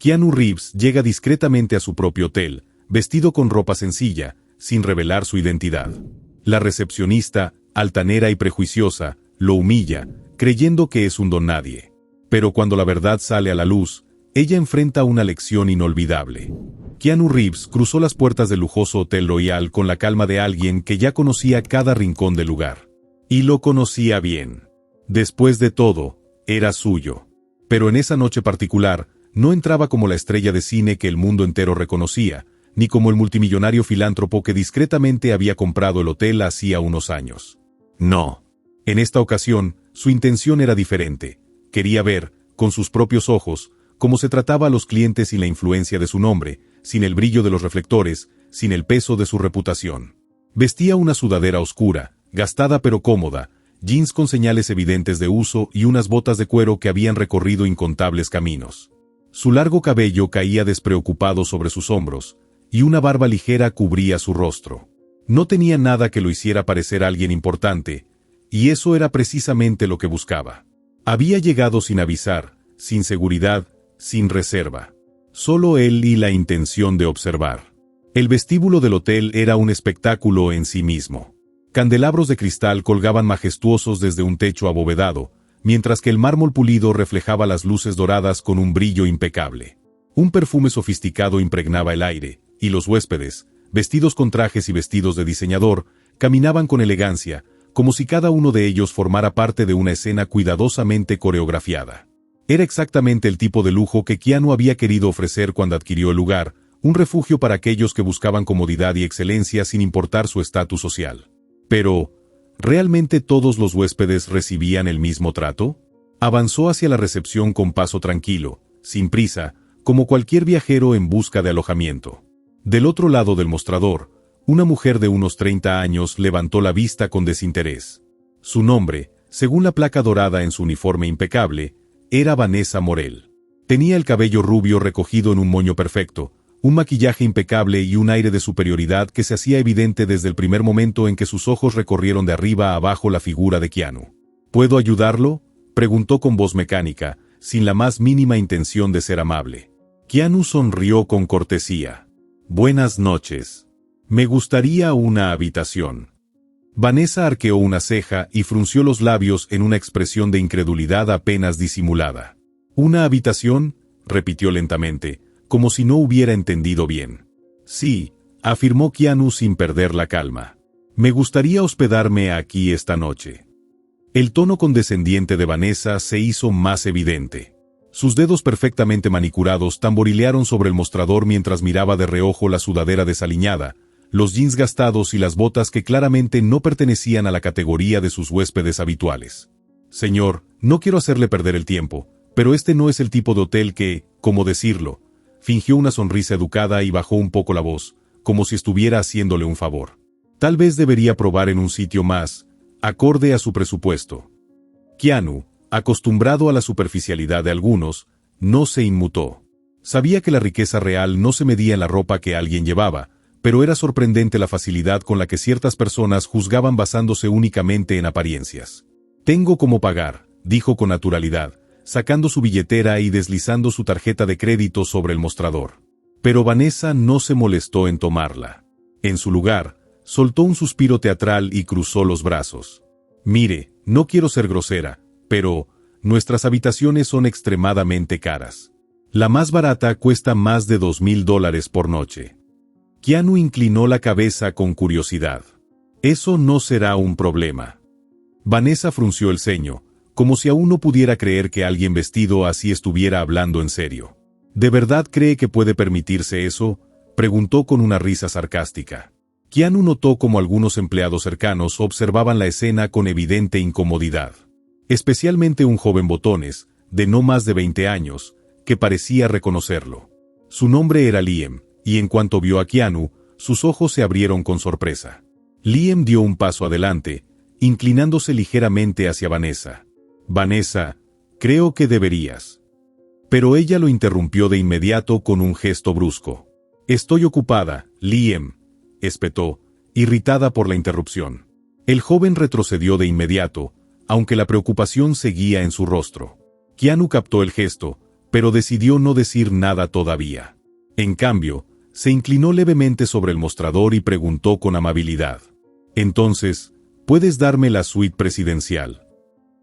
Keanu Reeves llega discretamente a su propio hotel, vestido con ropa sencilla, sin revelar su identidad. La recepcionista, altanera y prejuiciosa, lo humilla, creyendo que es un don nadie. Pero cuando la verdad sale a la luz, ella enfrenta una lección inolvidable. Keanu Reeves cruzó las puertas del lujoso Hotel Royal con la calma de alguien que ya conocía cada rincón del lugar. Y lo conocía bien. Después de todo, era suyo. Pero en esa noche particular, no entraba como la estrella de cine que el mundo entero reconocía, ni como el multimillonario filántropo que discretamente había comprado el hotel hacía unos años. No. En esta ocasión, su intención era diferente. Quería ver, con sus propios ojos, cómo se trataba a los clientes sin la influencia de su nombre, sin el brillo de los reflectores, sin el peso de su reputación. Vestía una sudadera oscura, gastada pero cómoda, jeans con señales evidentes de uso y unas botas de cuero que habían recorrido incontables caminos. Su largo cabello caía despreocupado sobre sus hombros, y una barba ligera cubría su rostro. No tenía nada que lo hiciera parecer alguien importante, y eso era precisamente lo que buscaba. Había llegado sin avisar, sin seguridad, sin reserva. Solo él y la intención de observar. El vestíbulo del hotel era un espectáculo en sí mismo. Candelabros de cristal colgaban majestuosos desde un techo abovedado, mientras que el mármol pulido reflejaba las luces doradas con un brillo impecable. Un perfume sofisticado impregnaba el aire, y los huéspedes, vestidos con trajes y vestidos de diseñador, caminaban con elegancia, como si cada uno de ellos formara parte de una escena cuidadosamente coreografiada. Era exactamente el tipo de lujo que Keanu había querido ofrecer cuando adquirió el lugar, un refugio para aquellos que buscaban comodidad y excelencia sin importar su estatus social. Pero, ¿realmente todos los huéspedes recibían el mismo trato? Avanzó hacia la recepción con paso tranquilo, sin prisa, como cualquier viajero en busca de alojamiento. Del otro lado del mostrador, una mujer de unos 30 años levantó la vista con desinterés. Su nombre, según la placa dorada en su uniforme impecable, era Vanessa Morel. Tenía el cabello rubio recogido en un moño perfecto, un maquillaje impecable y un aire de superioridad que se hacía evidente desde el primer momento en que sus ojos recorrieron de arriba a abajo la figura de Keanu. ¿Puedo ayudarlo?, preguntó con voz mecánica, sin la más mínima intención de ser amable. Keanu sonrió con cortesía. Buenas noches. Me gustaría una habitación. Vanessa arqueó una ceja y frunció los labios en una expresión de incredulidad apenas disimulada. ¿Una habitación?, repitió lentamente, como si no hubiera entendido bien. Sí, afirmó Keanu sin perder la calma. Me gustaría hospedarme aquí esta noche. El tono condescendiente de Vanessa se hizo más evidente. Sus dedos perfectamente manicurados tamborilearon sobre el mostrador mientras miraba de reojo la sudadera desaliñada, los jeans gastados y las botas que claramente no pertenecían a la categoría de sus huéspedes habituales. Señor, no quiero hacerle perder el tiempo, pero este no es el tipo de hotel que, ¿cómo decirlo? Fingió una sonrisa educada y bajó un poco la voz, como si estuviera haciéndole un favor. Tal vez debería probar en un sitio más, acorde a su presupuesto. Keanu, acostumbrado a la superficialidad de algunos, no se inmutó. Sabía que la riqueza real no se medía en la ropa que alguien llevaba, pero era sorprendente la facilidad con la que ciertas personas juzgaban basándose únicamente en apariencias. Tengo cómo pagar, dijo con naturalidad, sacando su billetera y deslizando su tarjeta de crédito sobre el mostrador. Pero Vanessa no se molestó en tomarla. En su lugar, soltó un suspiro teatral y cruzó los brazos. Mire, no quiero ser grosera, pero nuestras habitaciones son extremadamente caras. La más barata cuesta más de $2,000 por noche. Keanu inclinó la cabeza con curiosidad. Eso no será un problema. Vanessa frunció el ceño, como si aún no pudiera creer que alguien vestido así estuviera hablando en serio. ¿De verdad cree que puede permitirse eso?, preguntó con una risa sarcástica. Keanu notó cómo algunos empleados cercanos observaban la escena con evidente incomodidad. Especialmente un joven botones, de no más de 20 años, que parecía reconocerlo. Su nombre era Liam, y en cuanto vio a Keanu, sus ojos se abrieron con sorpresa. Liam dio un paso adelante, inclinándose ligeramente hacia Vanessa. Vanessa, creo que deberías. Pero ella lo interrumpió de inmediato con un gesto brusco. Estoy ocupada, Liam, espetó, irritada por la interrupción. El joven retrocedió de inmediato, aunque la preocupación seguía en su rostro. Keanu captó el gesto, pero decidió no decir nada todavía. En cambio, se inclinó levemente sobre el mostrador y preguntó con amabilidad: «Entonces, ¿puedes darme la suite presidencial?»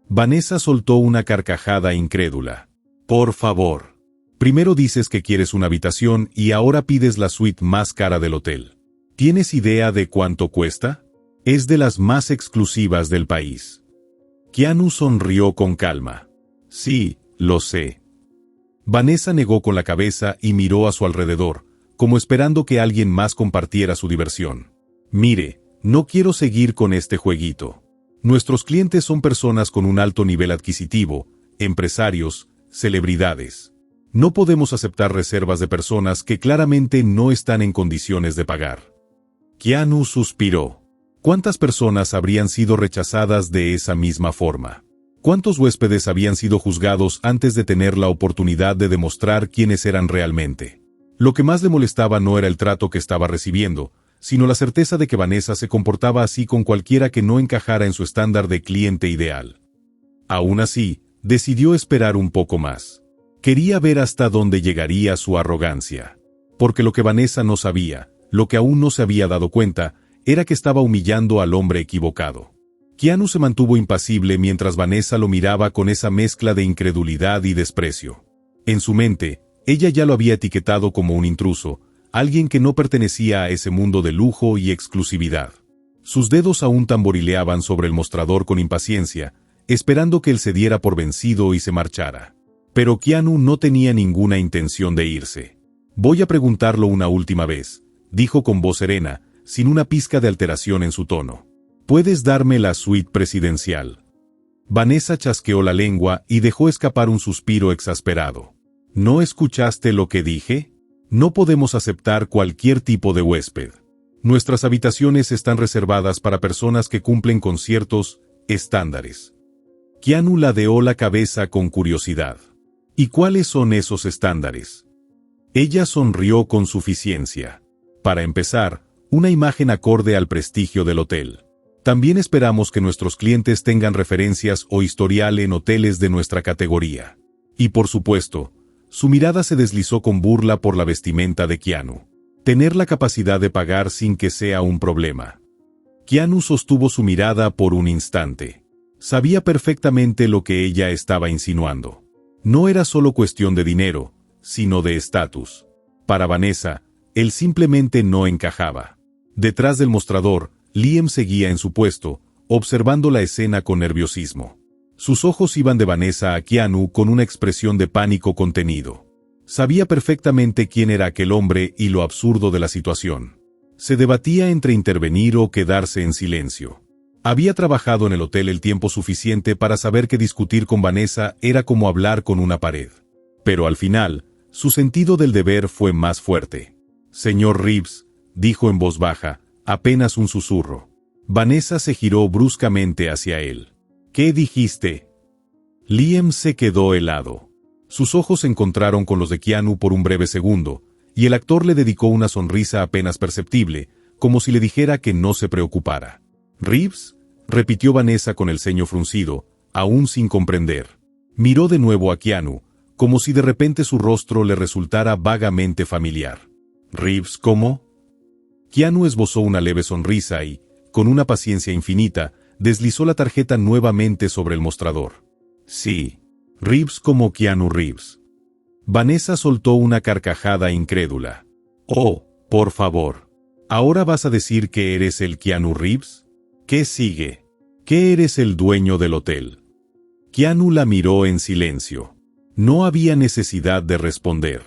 Vanessa soltó una carcajada incrédula. «Por favor. Primero dices que quieres una habitación y ahora pides la suite más cara del hotel. ¿Tienes idea de cuánto cuesta? Es de las más exclusivas del país». Keanu sonrió con calma. «Sí, lo sé». Vanessa negó con la cabeza y miró a su alrededor, como esperando que alguien más compartiera su diversión. «Mire, no quiero seguir con este jueguito. Nuestros clientes son personas con un alto nivel adquisitivo, empresarios, celebridades. No podemos aceptar reservas de personas que claramente no están en condiciones de pagar». Keanu suspiró. ¿Cuántas personas habrían sido rechazadas de esa misma forma? ¿Cuántos huéspedes habían sido juzgados antes de tener la oportunidad de demostrar quiénes eran realmente? Lo que más le molestaba no era el trato que estaba recibiendo, sino la certeza de que Vanessa se comportaba así con cualquiera que no encajara en su estándar de cliente ideal. Aún así, decidió esperar un poco más. Quería ver hasta dónde llegaría su arrogancia. Porque lo que Vanessa no sabía, lo que aún no se había dado cuenta, era que estaba humillando al hombre equivocado. Keanu se mantuvo impasible mientras Vanessa lo miraba con esa mezcla de incredulidad y desprecio. En su mente, ella ya lo había etiquetado como un intruso, alguien que no pertenecía a ese mundo de lujo y exclusividad. Sus dedos aún tamborileaban sobre el mostrador con impaciencia, esperando que él se diera por vencido y se marchara. Pero Keanu no tenía ninguna intención de irse. «Voy a preguntarlo una última vez», dijo con voz serena, sin una pizca de alteración en su tono. «¿Puedes darme la suite presidencial?» Vanessa chasqueó la lengua y dejó escapar un suspiro exasperado. «¿No escuchaste lo que dije? No podemos aceptar cualquier tipo de huésped. Nuestras habitaciones están reservadas para personas que cumplen con ciertos estándares». Keanu ladeó la cabeza con curiosidad. «¿Y cuáles son esos estándares?» Ella sonrió con suficiencia. «Para empezar, una imagen acorde al prestigio del hotel. También esperamos que nuestros clientes tengan referencias o historial en hoteles de nuestra categoría. Y por supuesto», su mirada se deslizó con burla por la vestimenta de Keanu. «Tener la capacidad de pagar sin que sea un problema». Keanu sostuvo su mirada por un instante. Sabía perfectamente lo que ella estaba insinuando. No era solo cuestión de dinero, sino de estatus. Para Vanessa, él simplemente no encajaba. Detrás del mostrador, Liam seguía en su puesto, observando la escena con nerviosismo. Sus ojos iban de Vanessa a Keanu con una expresión de pánico contenido. Sabía perfectamente quién era aquel hombre y lo absurdo de la situación. Se debatía entre intervenir o quedarse en silencio. Había trabajado en el hotel el tiempo suficiente para saber que discutir con Vanessa era como hablar con una pared. Pero al final, su sentido del deber fue más fuerte. «Señor Reeves», dijo en voz baja, apenas un susurro. Vanessa se giró bruscamente hacia él. «¿Qué dijiste?» Liam se quedó helado. Sus ojos se encontraron con los de Keanu por un breve segundo, y el actor le dedicó una sonrisa apenas perceptible, como si le dijera que no se preocupara. «¿Reeves?», repitió Vanessa con el ceño fruncido, aún sin comprender. Miró de nuevo a Keanu, como si de repente su rostro le resultara vagamente familiar. «¿Reeves cómo?» Keanu esbozó una leve sonrisa y, con una paciencia infinita, deslizó la tarjeta nuevamente sobre el mostrador. «Sí, Reeves como Keanu Reeves». Vanessa soltó una carcajada incrédula. «Oh, por favor. ¿Ahora vas a decir que eres el Keanu Reeves? ¿Qué sigue? ¿Que eres el dueño del hotel?» Keanu la miró en silencio. No había necesidad de responder.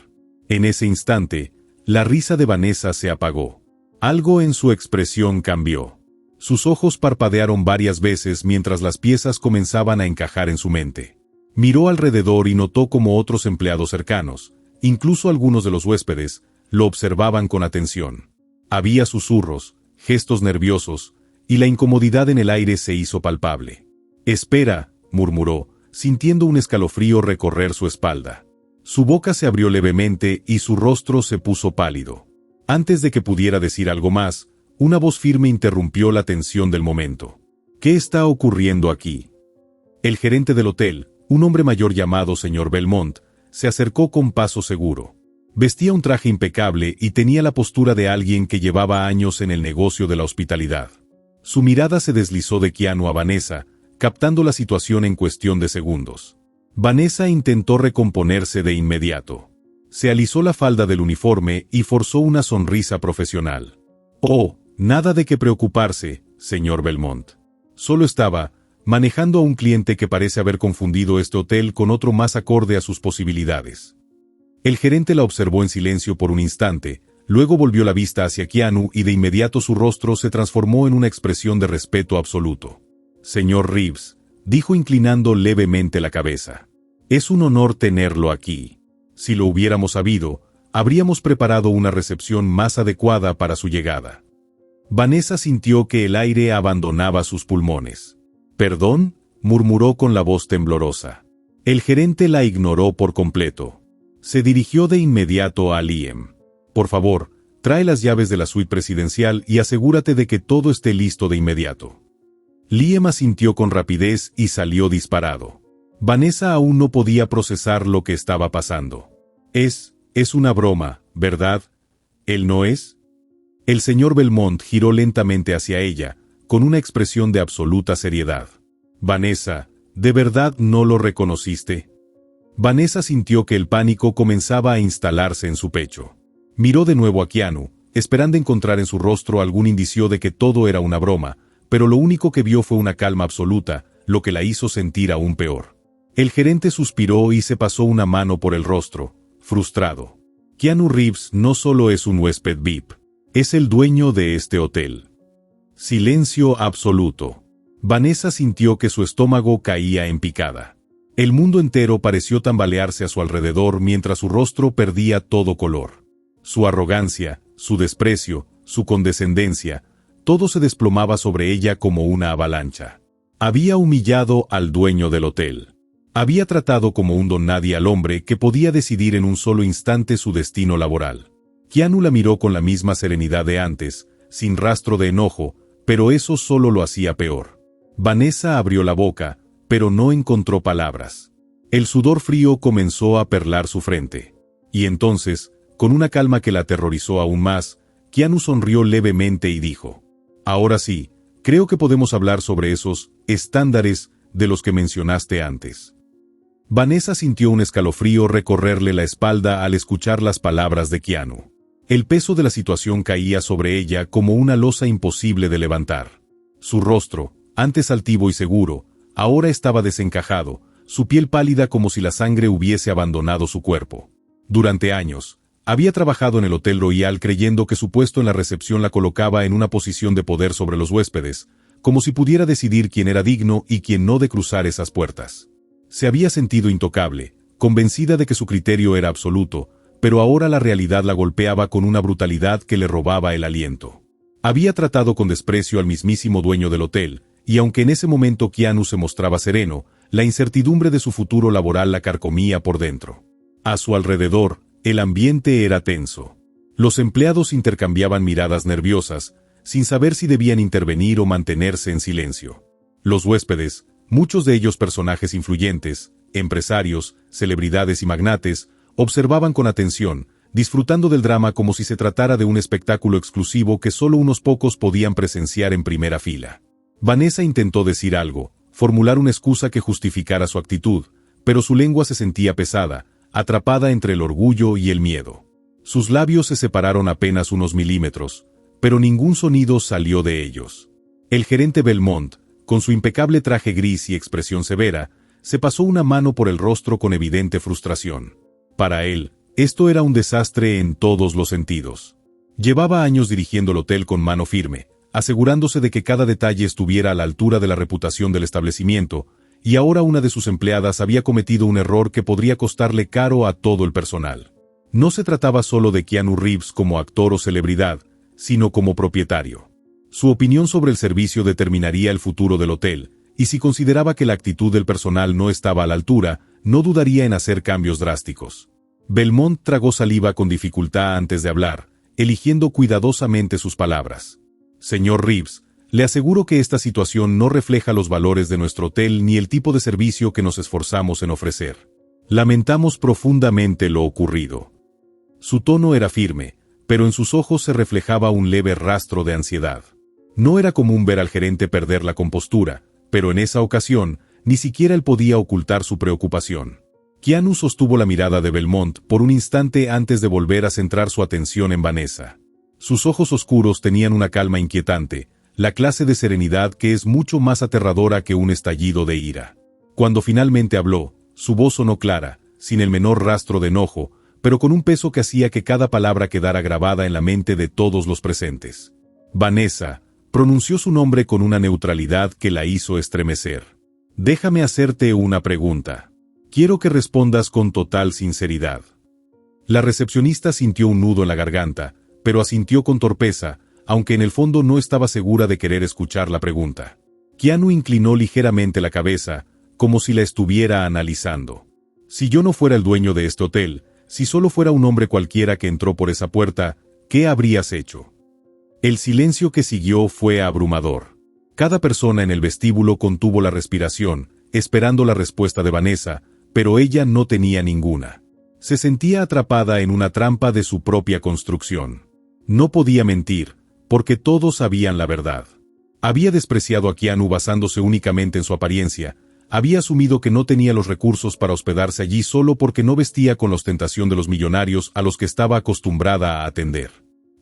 En ese instante, la risa de Vanessa se apagó. Algo en su expresión cambió. Sus ojos parpadearon varias veces mientras las piezas comenzaban a encajar en su mente. Miró alrededor y notó cómo otros empleados cercanos, incluso algunos de los huéspedes, lo observaban con atención. Había susurros, gestos nerviosos, y la incomodidad en el aire se hizo palpable. «Espera», murmuró, sintiendo un escalofrío recorrer su espalda. Su boca se abrió levemente y su rostro se puso pálido. Antes de que pudiera decir algo más, una voz firme interrumpió la tensión del momento. «¿Qué está ocurriendo aquí?» El gerente del hotel, un hombre mayor llamado señor Belmont, Se acercó con paso seguro. Vestía un traje impecable y tenía la postura de alguien que llevaba años en el negocio de la hospitalidad. Su mirada se deslizó de Keanu a Vanessa, captando la situación en cuestión de segundos. Vanessa intentó recomponerse de inmediato. Se alisó la falda del uniforme y forzó una sonrisa profesional. «Oh, nada de qué preocuparse, señor Belmont. Solo estaba manejando a un cliente que parece haber confundido este hotel con otro más acorde a sus posibilidades». El gerente la observó en silencio por un instante, luego volvió la vista hacia Keanu y de inmediato su rostro se transformó en una expresión de respeto absoluto. «Señor Reeves», dijo inclinando levemente la cabeza. «Es un honor tenerlo aquí. Si lo hubiéramos sabido, habríamos preparado una recepción más adecuada para su llegada». Vanessa sintió que el aire abandonaba sus pulmones. «¿Perdón?», murmuró con la voz temblorosa. El gerente la ignoró por completo. Se dirigió de inmediato a Liam. «Por favor, trae las llaves de la suite presidencial y asegúrate de que todo esté listo de inmediato». Liam asintió con rapidez y salió disparado. Vanessa aún no podía procesar lo que estaba pasando. Es una broma, ¿verdad? ¿Él no es?» El señor Belmont giró lentamente hacia ella, con una expresión de absoluta seriedad. «Vanessa, ¿de verdad no lo reconociste?» Vanessa sintió que el pánico comenzaba a instalarse en su pecho. Miró de nuevo a Keanu, esperando encontrar en su rostro algún indicio de que todo era una broma, pero lo único que vio fue una calma absoluta, lo que la hizo sentir aún peor. El gerente suspiró y se pasó una mano por el rostro, frustrado. Keanu Reeves no solo es un huésped VIP, es el dueño de este hotel. Silencio absoluto. Vanessa sintió que su estómago caía en picada. El mundo entero pareció tambalearse a su alrededor mientras su rostro perdía todo color. Su arrogancia, su desprecio, su condescendencia, todo se desplomaba sobre ella como una avalancha. Había humillado al dueño del hotel. Había tratado como un don nadie al hombre que podía decidir en un solo instante su destino laboral. Keanu la miró con la misma serenidad de antes, sin rastro de enojo, pero eso solo lo hacía peor. Vanessa abrió la boca, pero no encontró palabras. El sudor frío comenzó a perlar su frente. Y entonces, con una calma que la aterrorizó aún más, Keanu sonrió levemente y dijo: «Ahora sí, creo que podemos hablar sobre esos estándares de los que mencionaste antes». Vanessa sintió un escalofrío recorrerle la espalda al escuchar las palabras de Keanu. El peso de la situación caía sobre ella como una losa imposible de levantar. Su rostro, antes altivo y seguro, ahora estaba desencajado, su piel pálida como si la sangre hubiese abandonado su cuerpo. Durante años, había trabajado en el Hotel Royal creyendo que su puesto en la recepción la colocaba en una posición de poder sobre los huéspedes, como si pudiera decidir quién era digno y quién no de cruzar esas puertas. Se había sentido intocable, convencida de que su criterio era absoluto, pero ahora la realidad la golpeaba con una brutalidad que le robaba el aliento. Había tratado con desprecio al mismísimo dueño del hotel, y aunque en ese momento Keanu se mostraba sereno, la incertidumbre de su futuro laboral la carcomía por dentro. A su alrededor, el ambiente era tenso. Los empleados intercambiaban miradas nerviosas, sin saber si debían intervenir o mantenerse en silencio. Los huéspedes, muchos de ellos personajes influyentes, empresarios, celebridades y magnates, observaban con atención, disfrutando del drama como si se tratara de un espectáculo exclusivo que solo unos pocos podían presenciar en primera fila. Vanessa intentó decir algo, formular una excusa que justificara su actitud, pero su lengua se sentía pesada, atrapada entre el orgullo y el miedo. Sus labios se separaron apenas unos milímetros, pero ningún sonido salió de ellos. El gerente Belmont, con su impecable traje gris y expresión severa, se pasó una mano por el rostro con evidente frustración. Para él, esto era un desastre en todos los sentidos. Llevaba años dirigiendo el hotel con mano firme, asegurándose de que cada detalle estuviera a la altura de la reputación del establecimiento, y ahora una de sus empleadas había cometido un error que podría costarle caro a todo el personal. No se trataba solo de Keanu Reeves como actor o celebridad, sino como propietario. Su opinión sobre el servicio determinaría el futuro del hotel, y si consideraba que la actitud del personal no estaba a la altura, no dudaría en hacer cambios drásticos. Belmont tragó saliva con dificultad antes de hablar, eligiendo cuidadosamente sus palabras. «Señor Reeves, le aseguro que esta situación no refleja los valores de nuestro hotel ni el tipo de servicio que nos esforzamos en ofrecer. Lamentamos profundamente lo ocurrido. Su tono era firme, pero en sus ojos se reflejaba un leve rastro de ansiedad. No era común ver al gerente perder la compostura, pero en esa ocasión, ni siquiera él podía ocultar su preocupación. Keanu sostuvo la mirada de Belmont por un instante antes de volver a centrar su atención en Vanessa. Sus ojos oscuros tenían una calma inquietante, la clase de serenidad que es mucho más aterradora que un estallido de ira. Cuando finalmente habló, su voz sonó clara, sin el menor rastro de enojo, pero con un peso que hacía que cada palabra quedara grabada en la mente de todos los presentes. Vanessa, pronunció su nombre con una neutralidad que la hizo estremecer. Déjame hacerte una pregunta. Quiero que respondas con total sinceridad. La recepcionista sintió un nudo en la garganta, pero asintió con torpeza, aunque en el fondo no estaba segura de querer escuchar la pregunta. Keanu inclinó ligeramente la cabeza, como si la estuviera analizando. Si yo no fuera el dueño de este hotel, si solo fuera un hombre cualquiera que entró por esa puerta, ¿qué habrías hecho? El silencio que siguió fue abrumador. Cada persona en el vestíbulo contuvo la respiración, esperando la respuesta de Vanessa, pero ella no tenía ninguna. Se sentía atrapada en una trampa de su propia construcción. No podía mentir, porque todos sabían la verdad. Había despreciado a Keanu basándose únicamente en su apariencia, había asumido que no tenía los recursos para hospedarse allí solo porque no vestía con la ostentación de los millonarios a los que estaba acostumbrada a atender.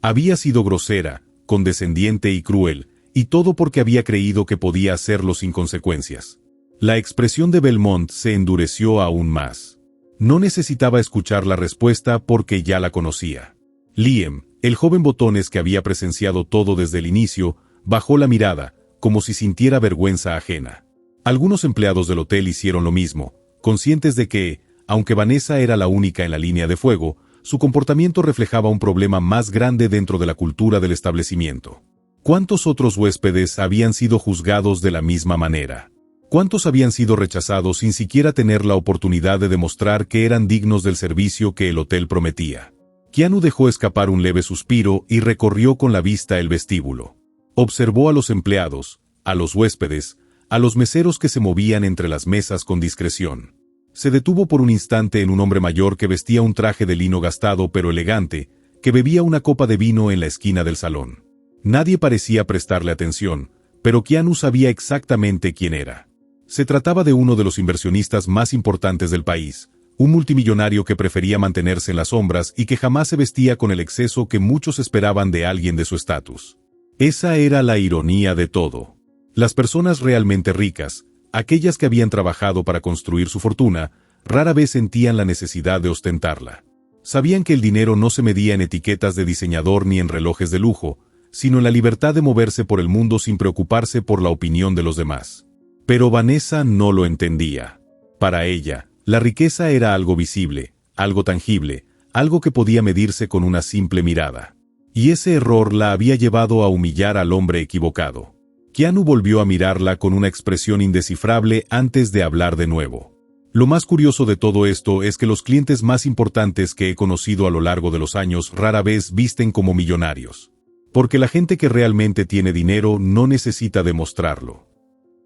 Había sido grosera, condescendiente y cruel, y todo porque había creído que podía hacerlo sin consecuencias. La expresión de Belmont se endureció aún más. No necesitaba escuchar la respuesta porque ya la conocía. Liam, el joven botones que había presenciado todo desde el inicio, bajó la mirada, como si sintiera vergüenza ajena. Algunos empleados del hotel hicieron lo mismo, conscientes de que, aunque Vanessa era la única en la línea de fuego, su comportamiento reflejaba un problema más grande dentro de la cultura del establecimiento. ¿Cuántos otros huéspedes habían sido juzgados de la misma manera? ¿Cuántos habían sido rechazados sin siquiera tener la oportunidad de demostrar que eran dignos del servicio que el hotel prometía? Keanu dejó escapar un leve suspiro y recorrió con la vista el vestíbulo. Observó a los empleados, a los huéspedes, a los meseros que se movían entre las mesas con discreción. Se detuvo por un instante en un hombre mayor que vestía un traje de lino gastado pero elegante, que bebía una copa de vino en la esquina del salón. Nadie parecía prestarle atención, pero Keanu sabía exactamente quién era. Se trataba de uno de los inversionistas más importantes del país, un multimillonario que prefería mantenerse en las sombras y que jamás se vestía con el exceso que muchos esperaban de alguien de su estatus. Esa era la ironía de todo. Las personas realmente ricas, aquellas que habían trabajado para construir su fortuna, rara vez sentían la necesidad de ostentarla. Sabían que el dinero no se medía en etiquetas de diseñador ni en relojes de lujo, sino en la libertad de moverse por el mundo sin preocuparse por la opinión de los demás. Pero Vanessa no lo entendía. Para ella, la riqueza era algo visible, algo tangible, algo que podía medirse con una simple mirada. Y ese error la había llevado a humillar al hombre equivocado. Keanu volvió a mirarla con una expresión indescifrable antes de hablar de nuevo. Lo más curioso de todo esto es que los clientes más importantes que he conocido a lo largo de los años rara vez visten como millonarios. Porque la gente que realmente tiene dinero no necesita demostrarlo.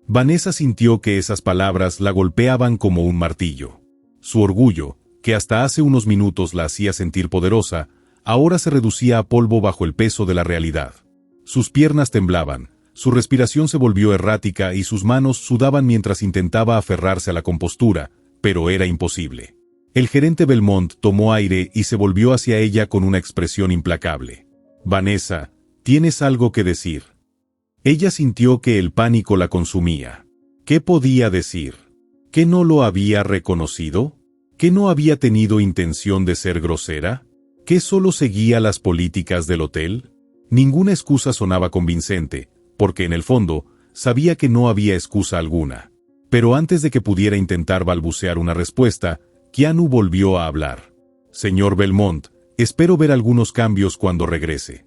Vanessa sintió que esas palabras la golpeaban como un martillo. Su orgullo, que hasta hace unos minutos la hacía sentir poderosa, ahora se reducía a polvo bajo el peso de la realidad. Sus piernas temblaban. Su respiración se volvió errática y sus manos sudaban mientras intentaba aferrarse a la compostura, pero era imposible. El gerente Belmont tomó aire y se volvió hacia ella con una expresión implacable. Vanessa, ¿tienes algo que decir? Ella sintió que el pánico la consumía. ¿Qué podía decir? ¿Que no lo había reconocido? ¿Que no había tenido intención de ser grosera? ¿Que solo seguía las políticas del hotel? Ninguna excusa sonaba convincente, porque en el fondo, sabía que no había excusa alguna. Pero antes de que pudiera intentar balbucear una respuesta, Keanu volvió a hablar. Señor Belmont, espero ver algunos cambios cuando regrese.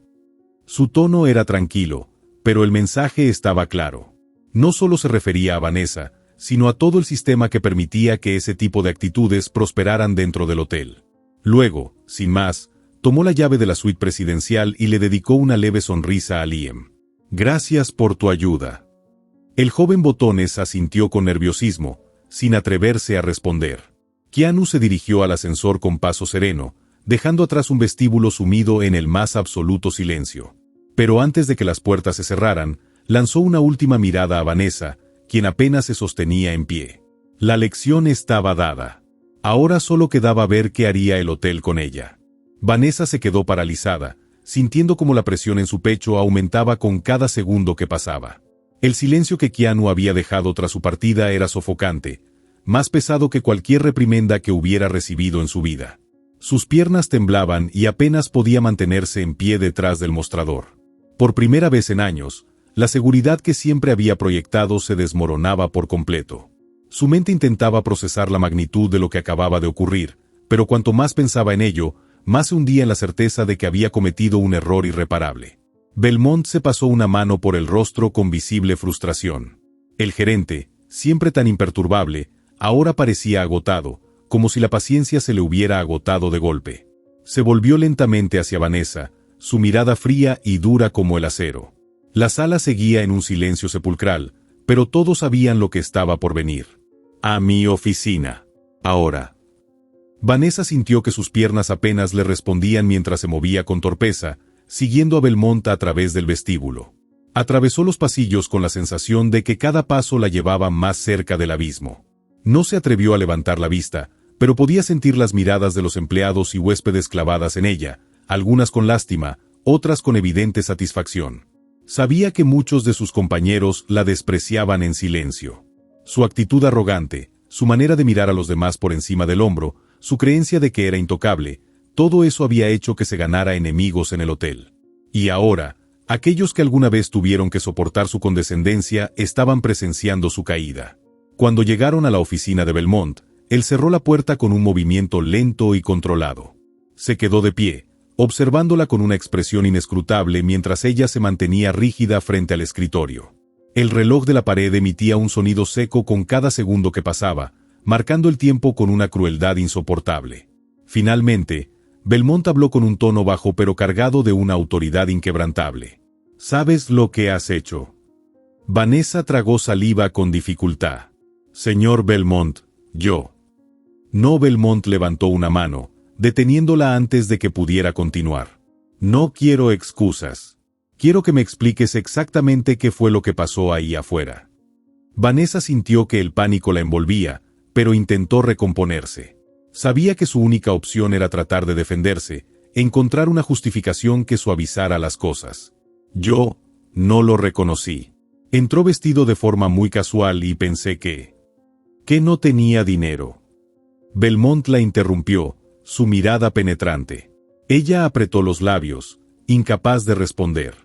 Su tono era tranquilo, pero el mensaje estaba claro. No solo se refería a Vanessa, sino a todo el sistema que permitía que ese tipo de actitudes prosperaran dentro del hotel. Luego, sin más, tomó la llave de la suite presidencial y le dedicó una leve sonrisa a Liam. Gracias por tu ayuda. El joven botones asintió con nerviosismo, sin atreverse a responder. Keanu se dirigió al ascensor con paso sereno, dejando atrás un vestíbulo sumido en el más absoluto silencio. Pero antes de que las puertas se cerraran, lanzó una última mirada a Vanessa, quien apenas se sostenía en pie. La lección estaba dada. Ahora solo quedaba ver qué haría el hotel con ella. Vanessa se quedó paralizada, sintiendo como la presión en su pecho aumentaba con cada segundo que pasaba. El silencio que Keanu había dejado tras su partida era sofocante, más pesado que cualquier reprimenda que hubiera recibido en su vida. Sus piernas temblaban y apenas podía mantenerse en pie detrás del mostrador. Por primera vez en años, la seguridad que siempre había proyectado se desmoronaba por completo. Su mente intentaba procesar la magnitud de lo que acababa de ocurrir, pero cuanto más pensaba en ello, más se hundía en la certeza de que había cometido un error irreparable. Belmont se pasó una mano por el rostro con visible frustración. El gerente, siempre tan imperturbable, ahora parecía agotado, como si la paciencia se le hubiera agotado de golpe. Se volvió lentamente hacia Vanessa, su mirada fría y dura como el acero. La sala seguía en un silencio sepulcral, pero todos sabían lo que estaba por venir. «A mi oficina. Ahora». Vanessa sintió que sus piernas apenas le respondían mientras se movía con torpeza, siguiendo a Belmont a través del vestíbulo. Atravesó los pasillos con la sensación de que cada paso la llevaba más cerca del abismo. No se atrevió a levantar la vista, pero podía sentir las miradas de los empleados y huéspedes clavadas en ella, algunas con lástima, otras con evidente satisfacción. Sabía que muchos de sus compañeros la despreciaban en silencio. Su actitud arrogante, su manera de mirar a los demás por encima del hombro, su creencia de que era intocable, todo eso había hecho que se ganara enemigos en el hotel. Y ahora, aquellos que alguna vez tuvieron que soportar su condescendencia estaban presenciando su caída. Cuando llegaron a la oficina de Belmont, él cerró la puerta con un movimiento lento y controlado. Se quedó de pie, observándola con una expresión inescrutable mientras ella se mantenía rígida frente al escritorio. El reloj de la pared emitía un sonido seco con cada segundo que pasaba, marcando el tiempo con una crueldad insoportable. Finalmente, Belmont habló con un tono bajo pero cargado de una autoridad inquebrantable. «¿Sabes lo que has hecho?» Vanessa tragó saliva con dificultad. «Señor Belmont, yo». No. Belmont levantó una mano, deteniéndola antes de que pudiera continuar. «No quiero excusas. Quiero que me expliques exactamente qué fue lo que pasó ahí afuera». Vanessa sintió que el pánico la envolvía, pero intentó recomponerse. Sabía que su única opción era tratar de defenderse, encontrar una justificación que suavizara las cosas. «Yo no lo reconocí. Entró vestido de forma muy casual y pensé que no tenía dinero». Belmont la interrumpió, su mirada penetrante. Ella apretó los labios, incapaz de responder.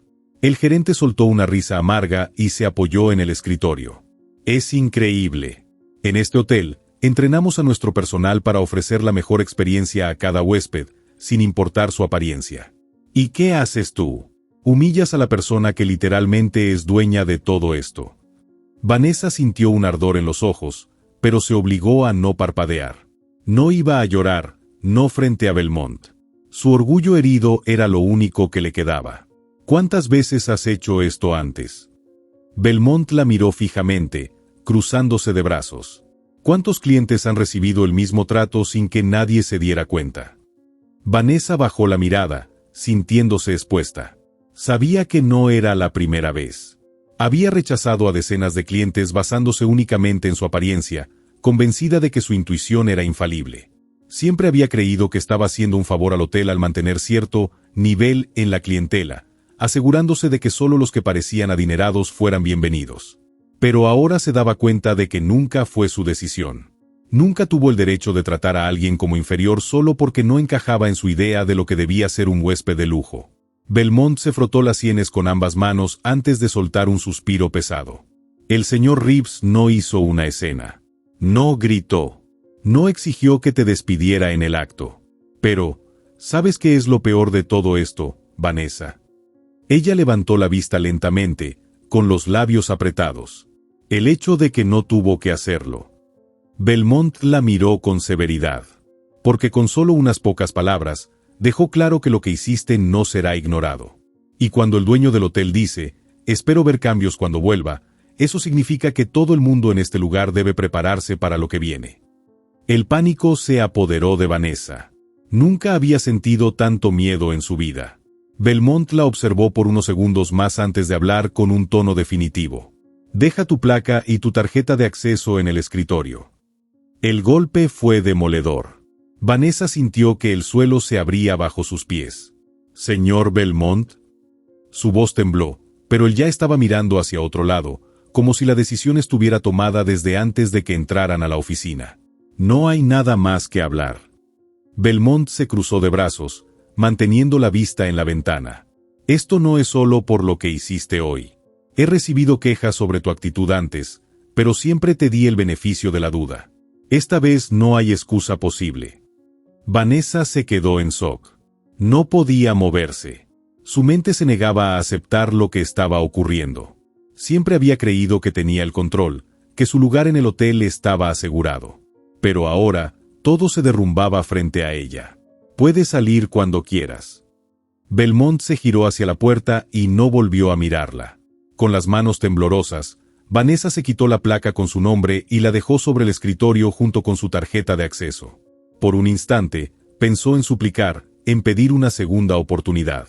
El gerente soltó una risa amarga y se apoyó en el escritorio. «Es increíble. En este hotel, entrenamos a nuestro personal para ofrecer la mejor experiencia a cada huésped, sin importar su apariencia. ¿Y qué haces tú? Humillas a la persona que literalmente es dueña de todo esto». Vanessa sintió un ardor en los ojos, pero se obligó a no parpadear. No iba a llorar, no frente a Belmont. Su orgullo herido era lo único que le quedaba. «¿Cuántas veces has hecho esto antes?» Belmont la miró fijamente, cruzándose de brazos. ¿Cuántos clientes han recibido el mismo trato sin que nadie se diera cuenta? Vanessa bajó la mirada, sintiéndose expuesta. Sabía que no era la primera vez. Había rechazado a decenas de clientes basándose únicamente en su apariencia, convencida de que su intuición era infalible. Siempre había creído que estaba haciendo un favor al hotel al mantener cierto nivel en la clientela, asegurándose de que solo los que parecían adinerados fueran bienvenidos. Pero ahora se daba cuenta de que nunca fue su decisión. Nunca tuvo el derecho de tratar a alguien como inferior solo porque no encajaba en su idea de lo que debía ser un huésped de lujo. Belmont se frotó las sienes con ambas manos antes de soltar un suspiro pesado. El señor Reeves no hizo una escena. No gritó. No exigió que te despidiera en el acto. Pero, ¿sabes qué es lo peor de todo esto, Vanessa? Ella levantó la vista lentamente, con los labios apretados. El hecho de que no tuvo que hacerlo. Belmont la miró con severidad. Porque con solo unas pocas palabras, dejó claro que lo que hiciste no será ignorado. Y cuando el dueño del hotel dice, «Espero ver cambios cuando vuelva», eso significa que todo el mundo en este lugar debe prepararse para lo que viene. El pánico se apoderó de Vanessa. Nunca había sentido tanto miedo en su vida. Belmont la observó por unos segundos más antes de hablar con un tono definitivo. «Deja tu placa y tu tarjeta de acceso en el escritorio». El golpe fue demoledor. Vanessa sintió que el suelo se abría bajo sus pies. «Señor Belmont». Su voz tembló, pero él ya estaba mirando hacia otro lado, como si la decisión estuviera tomada desde antes de que entraran a la oficina. «No hay nada más que hablar». Belmont se cruzó de brazos, manteniendo la vista en la ventana. «Esto no es solo por lo que hiciste hoy. He recibido quejas sobre tu actitud antes, pero siempre te di el beneficio de la duda. Esta vez no hay excusa posible». Vanessa se quedó en shock. No podía moverse. Su mente se negaba a aceptar lo que estaba ocurriendo. Siempre había creído que tenía el control, que su lugar en el hotel estaba asegurado. Pero ahora, todo se derrumbaba frente a ella. «Puedes salir cuando quieras». Belmont se giró hacia la puerta y no volvió a mirarla. Con las manos temblorosas, Vanessa se quitó la placa con su nombre y la dejó sobre el escritorio junto con su tarjeta de acceso. Por un instante, pensó en suplicar, en pedir una segunda oportunidad.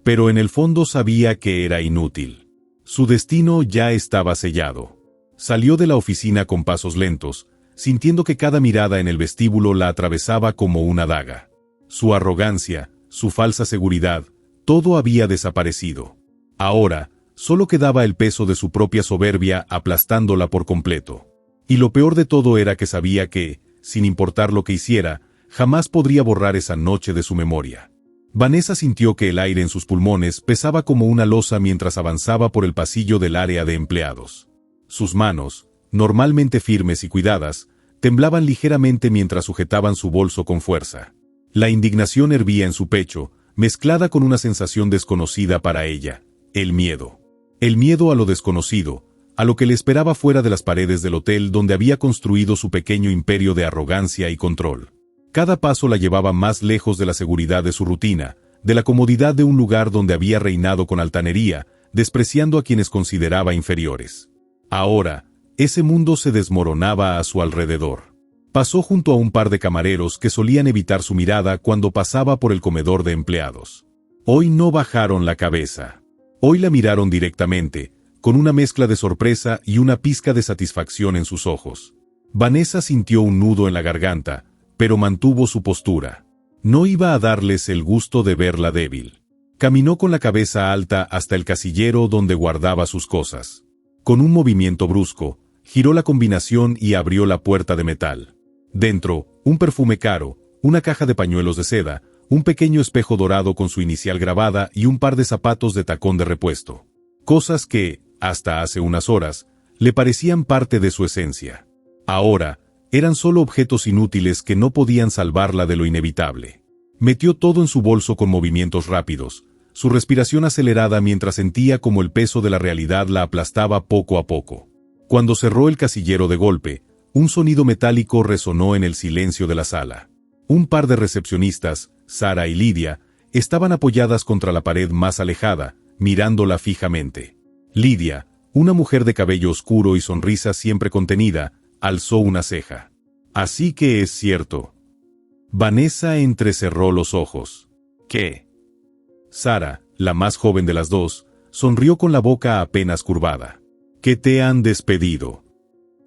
Pero en el fondo sabía que era inútil. Su destino ya estaba sellado. Salió de la oficina con pasos lentos, sintiendo que cada mirada en el vestíbulo la atravesaba como una daga. Su arrogancia, su falsa seguridad, todo había desaparecido. Ahora, solo quedaba el peso de su propia soberbia aplastándola por completo. Y lo peor de todo era que sabía que, sin importar lo que hiciera, jamás podría borrar esa noche de su memoria. Vanessa sintió que el aire en sus pulmones pesaba como una losa mientras avanzaba por el pasillo del área de empleados. Sus manos, normalmente firmes y cuidadas, temblaban ligeramente mientras sujetaban su bolso con fuerza. La indignación hervía en su pecho, mezclada con una sensación desconocida para ella: el miedo. El miedo a lo desconocido, a lo que le esperaba fuera de las paredes del hotel donde había construido su pequeño imperio de arrogancia y control. Cada paso la llevaba más lejos de la seguridad de su rutina, de la comodidad de un lugar donde había reinado con altanería, despreciando a quienes consideraba inferiores. Ahora, ese mundo se desmoronaba a su alrededor. Pasó junto a un par de camareros que solían evitar su mirada cuando pasaba por el comedor de empleados. Hoy no bajaron la cabeza. Hoy la miraron directamente, con una mezcla de sorpresa y una pizca de satisfacción en sus ojos. Vanessa sintió un nudo en la garganta, pero mantuvo su postura. No iba a darles el gusto de verla débil. Caminó con la cabeza alta hasta el casillero donde guardaba sus cosas. Con un movimiento brusco, giró la combinación y abrió la puerta de metal. Dentro, un perfume caro, una caja de pañuelos de seda, un pequeño espejo dorado con su inicial grabada y un par de zapatos de tacón de repuesto. Cosas que, hasta hace unas horas, le parecían parte de su esencia. Ahora, eran solo objetos inútiles que no podían salvarla de lo inevitable. Metió todo en su bolso con movimientos rápidos, su respiración acelerada mientras sentía como el peso de la realidad la aplastaba poco a poco. Cuando cerró el casillero de golpe, un sonido metálico resonó en el silencio de la sala. Un par de recepcionistas, Sara y Lidia, estaban apoyadas contra la pared más alejada, mirándola fijamente. Lidia, una mujer de cabello oscuro y sonrisa siempre contenida, alzó una ceja. «Así que es cierto». Vanessa entrecerró los ojos. «¿Qué?». Sara, la más joven de las dos, sonrió con la boca apenas curvada. «Que te han despedido».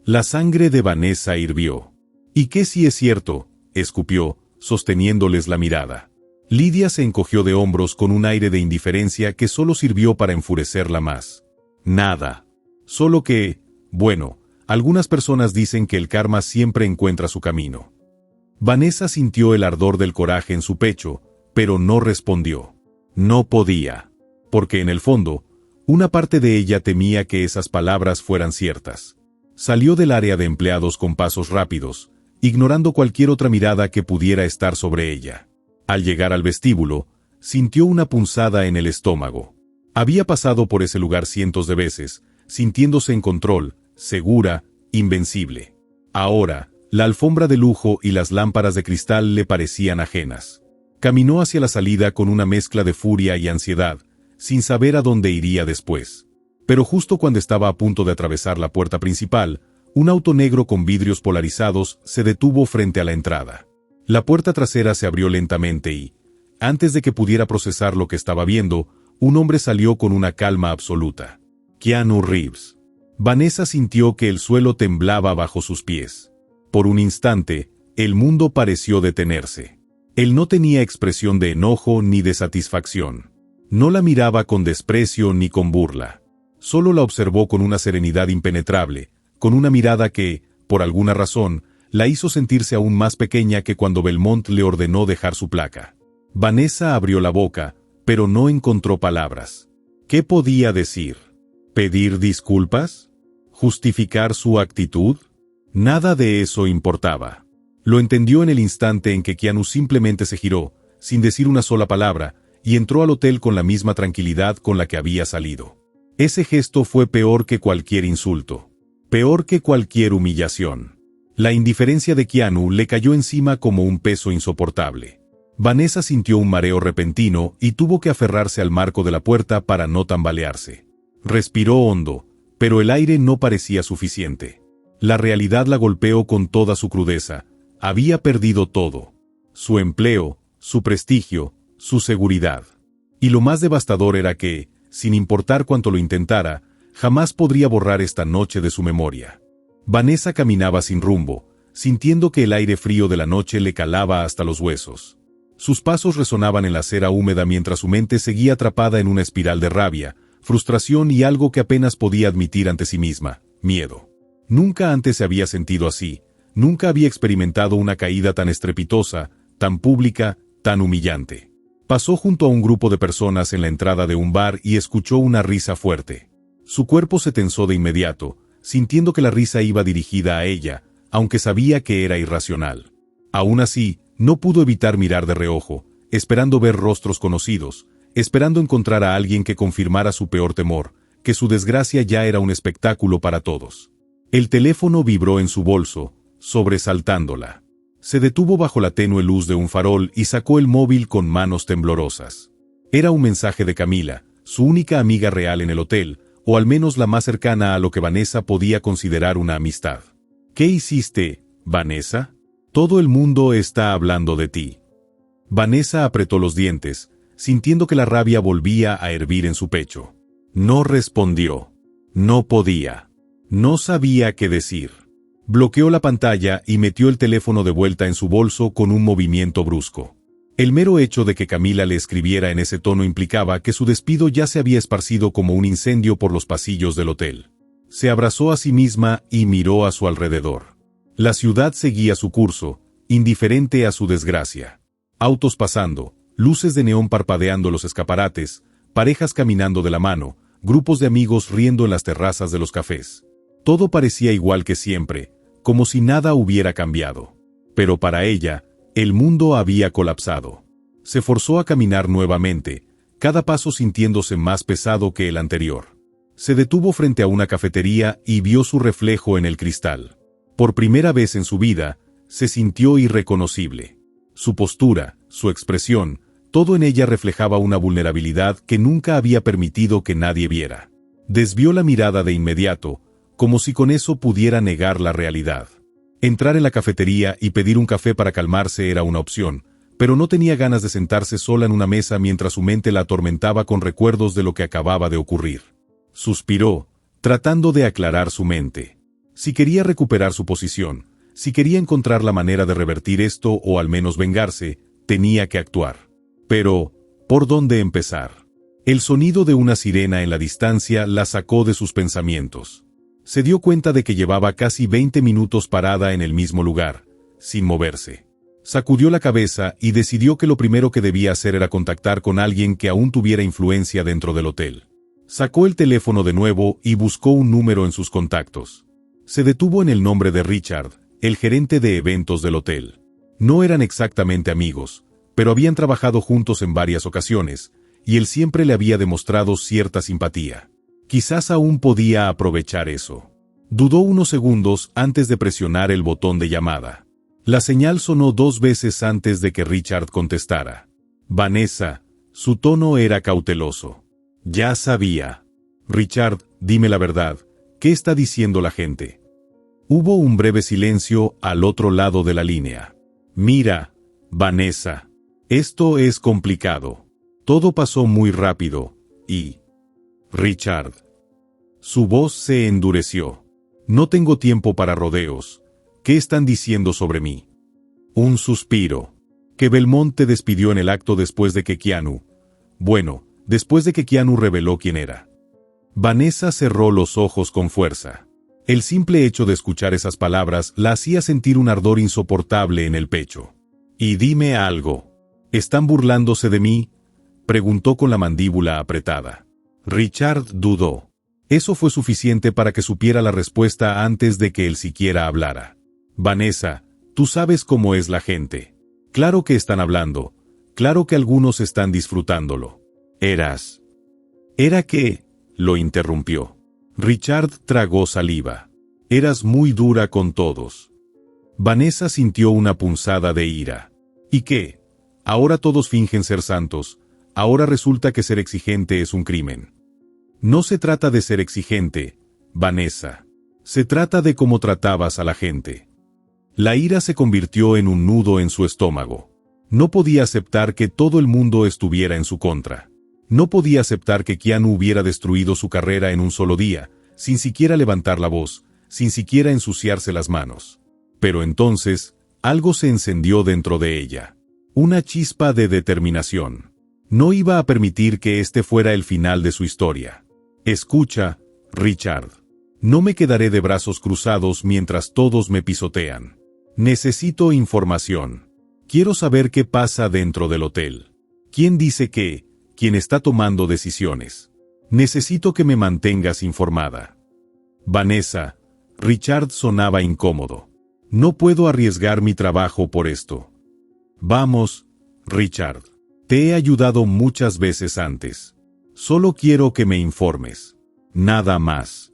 La sangre de Vanessa hirvió. «¿Y qué si es cierto?», escupió, sosteniéndoles la mirada. Lidia se encogió de hombros con un aire de indiferencia que solo sirvió para enfurecerla más. «Nada. Solo que, bueno, algunas personas dicen que el karma siempre encuentra su camino». Vanessa sintió el ardor del coraje en su pecho, pero no respondió. No podía, porque en el fondo, una parte de ella temía que esas palabras fueran ciertas. Salió del área de empleados con pasos rápidos, ignorando cualquier otra mirada que pudiera estar sobre ella. Al llegar al vestíbulo, sintió una punzada en el estómago. Había pasado por ese lugar cientos de veces, sintiéndose en control, segura, invencible. Ahora, la alfombra de lujo y las lámparas de cristal le parecían ajenas. Caminó hacia la salida con una mezcla de furia y ansiedad, sin saber a dónde iría después. Pero justo cuando estaba a punto de atravesar la puerta principal, Un auto negro con vidrios polarizados se detuvo frente a la entrada. La puerta trasera se abrió lentamente y, antes de que pudiera procesar lo que estaba viendo, un hombre salió con una calma absoluta. Keanu Reeves. Vanessa sintió que el suelo temblaba bajo sus pies. Por un instante, el mundo pareció detenerse. Él no tenía expresión de enojo ni de satisfacción. No la miraba con desprecio ni con burla. Solo la observó con una serenidad impenetrable, con una mirada que, por alguna razón, la hizo sentirse aún más pequeña que cuando Belmont le ordenó dejar su placa. Vanessa abrió la boca, pero no encontró palabras. ¿Qué podía decir? ¿Pedir disculpas? ¿Justificar su actitud? Nada de eso importaba. Lo entendió en el instante en que Keanu simplemente se giró, sin decir una sola palabra, y entró al hotel con la misma tranquilidad con la que había salido. Ese gesto fue peor que cualquier insulto. Peor que cualquier humillación. La indiferencia de Keanu le cayó encima como un peso insoportable. Vanessa sintió un mareo repentino y tuvo que aferrarse al marco de la puerta para no tambalearse. Respiró hondo, pero el aire no parecía suficiente. La realidad la golpeó con toda su crudeza. Había perdido todo. Su empleo, su prestigio, su seguridad. Y lo más devastador era que, sin importar cuánto lo intentara, jamás podría borrar esta noche de su memoria. Vanessa caminaba sin rumbo, sintiendo que el aire frío de la noche le calaba hasta los huesos. Sus pasos resonaban en la acera húmeda mientras su mente seguía atrapada en una espiral de rabia, frustración y algo que apenas podía admitir ante sí misma: miedo. Nunca antes se había sentido así, nunca había experimentado una caída tan estrepitosa, tan pública, tan humillante. Pasó junto a un grupo de personas en la entrada de un bar y escuchó una risa fuerte. Su cuerpo se tensó de inmediato, sintiendo que la risa iba dirigida a ella, aunque sabía que era irracional. Aún así, no pudo evitar mirar de reojo, esperando ver rostros conocidos, esperando encontrar a alguien que confirmara su peor temor, que su desgracia ya era un espectáculo para todos. El teléfono vibró en su bolso, sobresaltándola. Se detuvo bajo la tenue luz de un farol y sacó el móvil con manos temblorosas. Era un mensaje de Camila, su única amiga real en el hotel, o al menos la más cercana a lo que Vanessa podía considerar una amistad. ¿Qué hiciste, Vanessa? Todo el mundo está hablando de ti. Vanessa apretó los dientes, sintiendo que la rabia volvía a hervir en su pecho. No respondió. No podía. No sabía qué decir. Bloqueó la pantalla y metió el teléfono de vuelta en su bolso con un movimiento brusco. El mero hecho de que Camila le escribiera en ese tono implicaba que su despido ya se había esparcido como un incendio por los pasillos del hotel. Se abrazó a sí misma y miró a su alrededor. La ciudad seguía su curso, indiferente a su desgracia. Autos pasando, luces de neón parpadeando en los escaparates, parejas caminando de la mano, grupos de amigos riendo en las terrazas de los cafés. Todo parecía igual que siempre, como si nada hubiera cambiado. Pero para ella, el mundo había colapsado. Se forzó a caminar nuevamente, cada paso sintiéndose más pesado que el anterior. Se detuvo frente a una cafetería y vio su reflejo en el cristal. Por primera vez en su vida, se sintió irreconocible. Su postura, su expresión, todo en ella reflejaba una vulnerabilidad que nunca había permitido que nadie viera. Desvió la mirada de inmediato, como si con eso pudiera negar la realidad. Entrar en la cafetería y pedir un café para calmarse era una opción, pero no tenía ganas de sentarse sola en una mesa mientras su mente la atormentaba con recuerdos de lo que acababa de ocurrir. Suspiró, tratando de aclarar su mente. Si quería recuperar su posición, si quería encontrar la manera de revertir esto o al menos vengarse, tenía que actuar. Pero, ¿por dónde empezar? El sonido de una sirena en la distancia la sacó de sus pensamientos. Se dio cuenta de que llevaba casi 20 minutos parada en el mismo lugar, sin moverse. Sacudió la cabeza y decidió que lo primero que debía hacer era contactar con alguien que aún tuviera influencia dentro del hotel. Sacó el teléfono de nuevo y buscó un número en sus contactos. Se detuvo en el nombre de Richard, el gerente de eventos del hotel. No eran exactamente amigos, pero habían trabajado juntos en varias ocasiones, y él siempre le había demostrado cierta simpatía. Quizás aún podía aprovechar eso. Dudó unos segundos antes de presionar el botón de llamada. La señal sonó 2 veces antes de que Richard contestara. Vanessa, su tono era cauteloso. Ya sabía. Richard, dime la verdad, ¿qué está diciendo la gente? Hubo un breve silencio al otro lado de la línea. Mira, Vanessa. Esto es complicado. Todo pasó muy rápido, y... Richard. Su voz se endureció. No tengo tiempo para rodeos. ¿Qué están diciendo sobre mí? Un suspiro. Que Belmont te despidió en el acto después de que Keanu... Bueno, después de que Keanu reveló quién era. Vanessa cerró los ojos con fuerza. El simple hecho de escuchar esas palabras la hacía sentir un ardor insoportable en el pecho. Y dime algo. ¿Están burlándose de mí?, preguntó con la mandíbula apretada. Richard dudó. Eso fue suficiente para que supiera la respuesta antes de que él siquiera hablara. Vanessa, tú sabes cómo es la gente. Claro que están hablando. Claro que algunos están disfrutándolo. ¿Era qué?, lo interrumpió. Richard tragó saliva. Eras muy dura con todos. Vanessa sintió una punzada de ira. ¿Y qué? Ahora todos fingen ser santos. Ahora resulta que ser exigente es un crimen. No se trata de ser exigente, Vanessa. Se trata de cómo tratabas a la gente. La ira se convirtió en un nudo en su estómago. No podía aceptar que todo el mundo estuviera en su contra. No podía aceptar que Keanu hubiera destruido su carrera en un solo día, sin siquiera levantar la voz, sin siquiera ensuciarse las manos. Pero entonces, algo se encendió dentro de ella. Una chispa de determinación. No iba a permitir que este fuera el final de su historia. Escucha, Richard. No me quedaré de brazos cruzados mientras todos me pisotean. Necesito información. Quiero saber qué pasa dentro del hotel. ¿Quién dice qué? ¿Quién está tomando decisiones? Necesito que me mantengas informada. Vanessa. Richard sonaba incómodo. No puedo arriesgar mi trabajo por esto. Vamos, Richard. Te he ayudado muchas veces antes. Solo quiero que me informes. Nada más.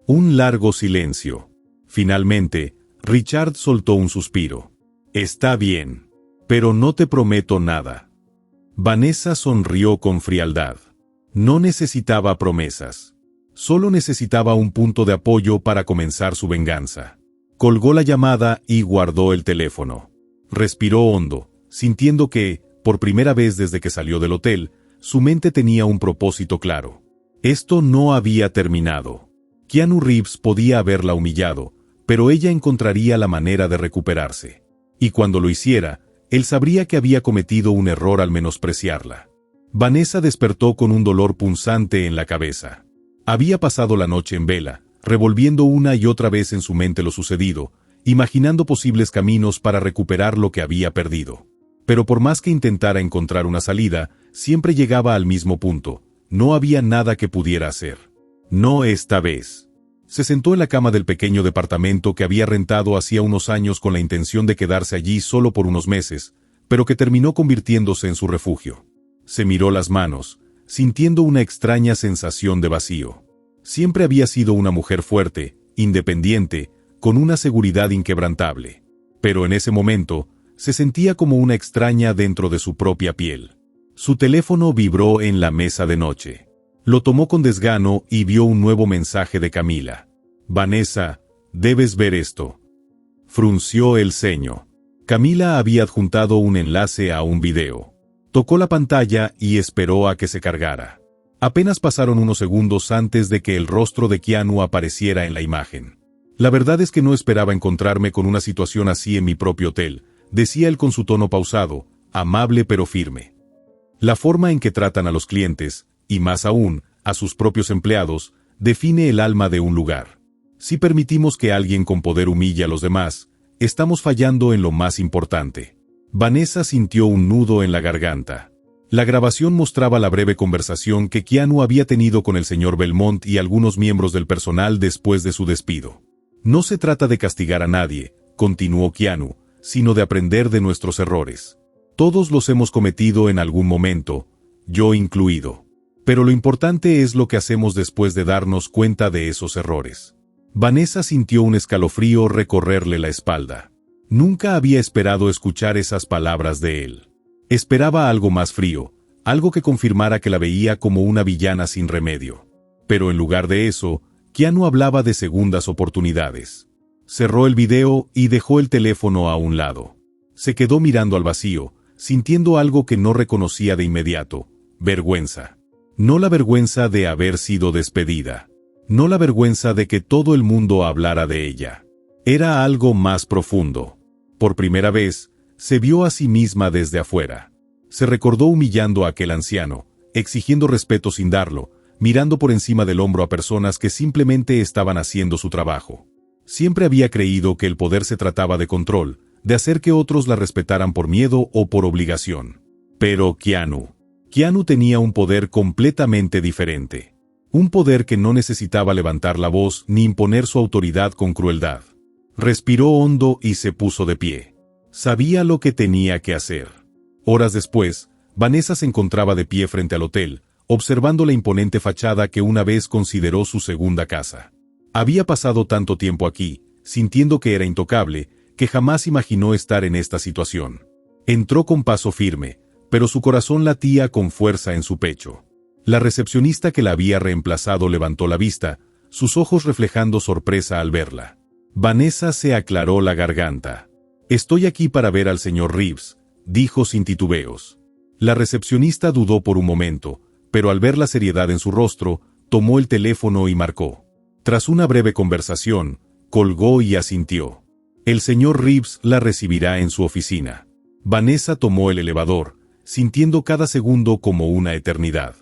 Un largo silencio. Finalmente, Richard soltó un suspiro. Está bien. Pero no te prometo nada. Vanessa sonrió con frialdad. No necesitaba promesas. Solo necesitaba un punto de apoyo para comenzar su venganza. Colgó la llamada y guardó el teléfono. Respiró hondo, sintiendo que, por primera vez desde que salió del hotel, su mente tenía un propósito claro. Esto no había terminado. Keanu Reeves podía haberla humillado, pero ella encontraría la manera de recuperarse. Y cuando lo hiciera, él sabría que había cometido un error al menospreciarla. Vanessa despertó con un dolor punzante en la cabeza. Había pasado la noche en vela, revolviendo una y otra vez en su mente lo sucedido, imaginando posibles caminos para recuperar lo que había perdido. Pero por más que intentara encontrar una salida, siempre llegaba al mismo punto. No había nada que pudiera hacer. No esta vez. Se sentó en la cama del pequeño departamento que había rentado hacía unos años con la intención de quedarse allí solo por unos meses, pero que terminó convirtiéndose en su refugio. Se miró las manos, sintiendo una extraña sensación de vacío. Siempre había sido una mujer fuerte, independiente, con una seguridad inquebrantable. Pero en ese momento, se sentía como una extraña dentro de su propia piel. Su teléfono vibró en la mesa de noche. Lo tomó con desgano y vio un nuevo mensaje de Camila. Vanessa, debes ver esto. Frunció el ceño. Camila había adjuntado un enlace a un video. Tocó la pantalla y esperó a que se cargara. Apenas pasaron unos segundos antes de que el rostro de Keanu apareciera en la imagen. La verdad es que no esperaba encontrarme con una situación así en mi propio hotel, decía él con su tono pausado, amable pero firme. La forma en que tratan a los clientes, y más aún, a sus propios empleados, define el alma de un lugar. Si permitimos que alguien con poder humille a los demás, estamos fallando en lo más importante. Vanessa sintió un nudo en la garganta. La grabación mostraba la breve conversación que Keanu había tenido con el señor Belmont y algunos miembros del personal después de su despido. No se trata de castigar a nadie, continuó Keanu, sino de aprender de nuestros errores. Todos los hemos cometido en algún momento, yo incluido. Pero lo importante es lo que hacemos después de darnos cuenta de esos errores. Vanessa sintió un escalofrío recorrerle la espalda. Nunca había esperado escuchar esas palabras de él. Esperaba algo más frío, algo que confirmara que la veía como una villana sin remedio. Pero en lugar de eso, Keanu hablaba de segundas oportunidades. Cerró el video y dejó el teléfono a un lado. Se quedó mirando al vacío, sintiendo algo que no reconocía de inmediato: vergüenza. No la vergüenza de haber sido despedida. No la vergüenza de que todo el mundo hablara de ella. Era algo más profundo. Por primera vez, se vio a sí misma desde afuera. Se recordó humillando a aquel anciano, exigiendo respeto sin darlo, mirando por encima del hombro a personas que simplemente estaban haciendo su trabajo. Siempre había creído que el poder se trataba de control, de hacer que otros la respetaran por miedo o por obligación. Pero Keanu tenía un poder completamente diferente. Un poder que no necesitaba levantar la voz ni imponer su autoridad con crueldad. Respiró hondo y se puso de pie. Sabía lo que tenía que hacer. Horas después, Vanessa se encontraba de pie frente al hotel, observando la imponente fachada que una vez consideró su segunda casa. Había pasado tanto tiempo aquí, sintiendo que era intocable, que jamás imaginó estar en esta situación. Entró con paso firme, pero su corazón latía con fuerza en su pecho. La recepcionista que la había reemplazado levantó la vista, sus ojos reflejando sorpresa al verla. Vanessa se aclaró la garganta. «Estoy aquí para ver al señor Reeves», dijo sin titubeos. La recepcionista dudó por un momento, pero al ver la seriedad en su rostro, tomó el teléfono y marcó. Tras una breve conversación, colgó y asintió. «El señor Reeves la recibirá en su oficina». Vanessa tomó el elevador, sintiendo cada segundo como una eternidad.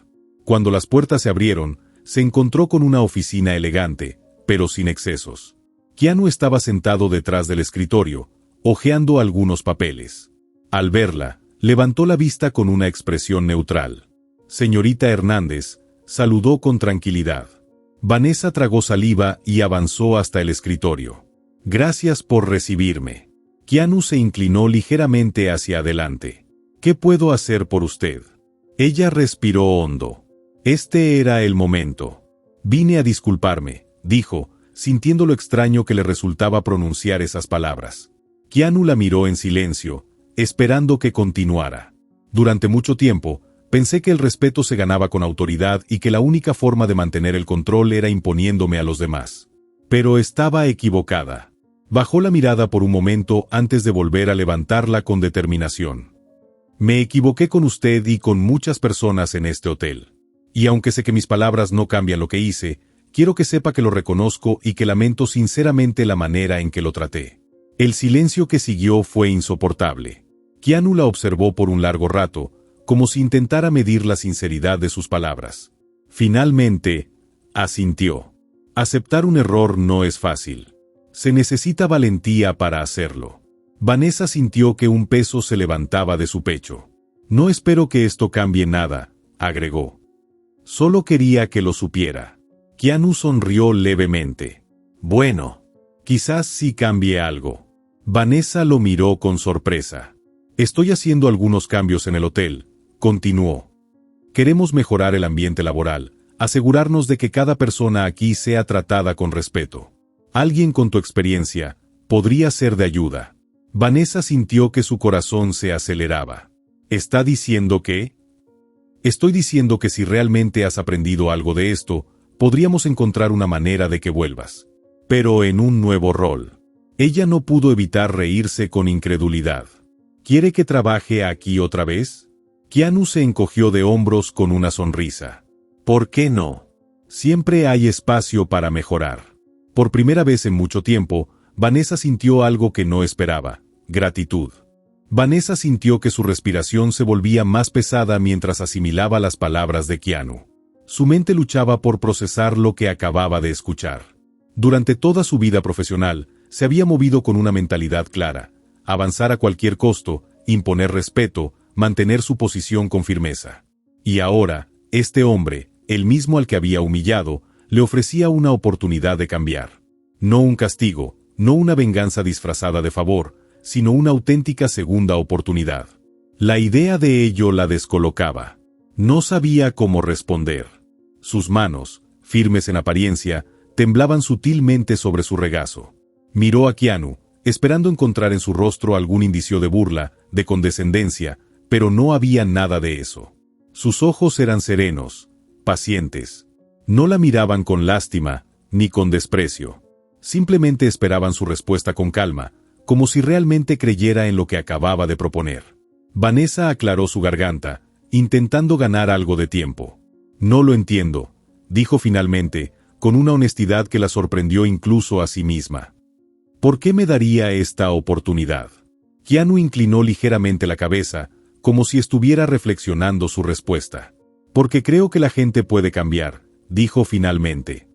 Cuando las puertas se abrieron, se encontró con una oficina elegante, pero sin excesos. Keanu estaba sentado detrás del escritorio, hojeando algunos papeles. Al verla, levantó la vista con una expresión neutral. «Señorita Hernández», saludó con tranquilidad. Vanessa tragó saliva y avanzó hasta el escritorio. «Gracias por recibirme». Keanu se inclinó ligeramente hacia adelante. «¿Qué puedo hacer por usted?». Ella respiró hondo. Este era el momento. «Vine a disculparme», dijo, sintiendo lo extraño que le resultaba pronunciar esas palabras. Keanu la miró en silencio, esperando que continuara. «Durante mucho tiempo, pensé que el respeto se ganaba con autoridad y que la única forma de mantener el control era imponiéndome a los demás. Pero estaba equivocada». Bajó la mirada por un momento antes de volver a levantarla con determinación. «Me equivoqué con usted y con muchas personas en este hotel. Y aunque sé que mis palabras no cambian lo que hice, quiero que sepa que lo reconozco y que lamento sinceramente la manera en que lo traté». El silencio que siguió fue insoportable. Keanu la observó por un largo rato, como si intentara medir la sinceridad de sus palabras. Finalmente, asintió. Aceptar un error no es fácil. Se necesita valentía para hacerlo. Vanessa sintió que un peso se levantaba de su pecho. «No espero que esto cambie nada», agregó. «Solo quería que lo supiera». Keanu sonrió levemente. «Bueno, quizás sí cambie algo». Vanessa lo miró con sorpresa. «Estoy haciendo algunos cambios en el hotel», continuó. «Queremos mejorar el ambiente laboral, asegurarnos de que cada persona aquí sea tratada con respeto. Alguien con tu experiencia podría ser de ayuda». Vanessa sintió que su corazón se aceleraba. «¿Está diciendo que?» «Estoy diciendo que si realmente has aprendido algo de esto, podríamos encontrar una manera de que vuelvas. Pero en un nuevo rol». Ella no pudo evitar reírse con incredulidad. «¿Quiere que trabaje aquí otra vez?» Keanu se encogió de hombros con una sonrisa. «¿Por qué no? Siempre hay espacio para mejorar». Por primera vez en mucho tiempo, Vanessa sintió algo que no esperaba: gratitud. Vanessa sintió que su respiración se volvía más pesada mientras asimilaba las palabras de Keanu. Su mente luchaba por procesar lo que acababa de escuchar. Durante toda su vida profesional, se había movido con una mentalidad clara: avanzar a cualquier costo, imponer respeto, mantener su posición con firmeza. Y ahora, este hombre, el mismo al que había humillado, le ofrecía una oportunidad de cambiar. No un castigo, no una venganza disfrazada de favor, sino una auténtica segunda oportunidad. La idea de ello la descolocaba. No sabía cómo responder. Sus manos, firmes en apariencia, temblaban sutilmente sobre su regazo. Miró a Keanu, esperando encontrar en su rostro algún indicio de burla, de condescendencia, pero no había nada de eso. Sus ojos eran serenos, pacientes. No la miraban con lástima, ni con desprecio. Simplemente esperaban su respuesta con calma, como si realmente creyera en lo que acababa de proponer. Vanessa aclaró su garganta, intentando ganar algo de tiempo. No lo entiendo, dijo finalmente, con una honestidad que la sorprendió incluso a sí misma. ¿Por qué me daría esta oportunidad? Keanu inclinó ligeramente la cabeza, como si estuviera reflexionando su respuesta. Porque creo que la gente puede cambiar, dijo finalmente.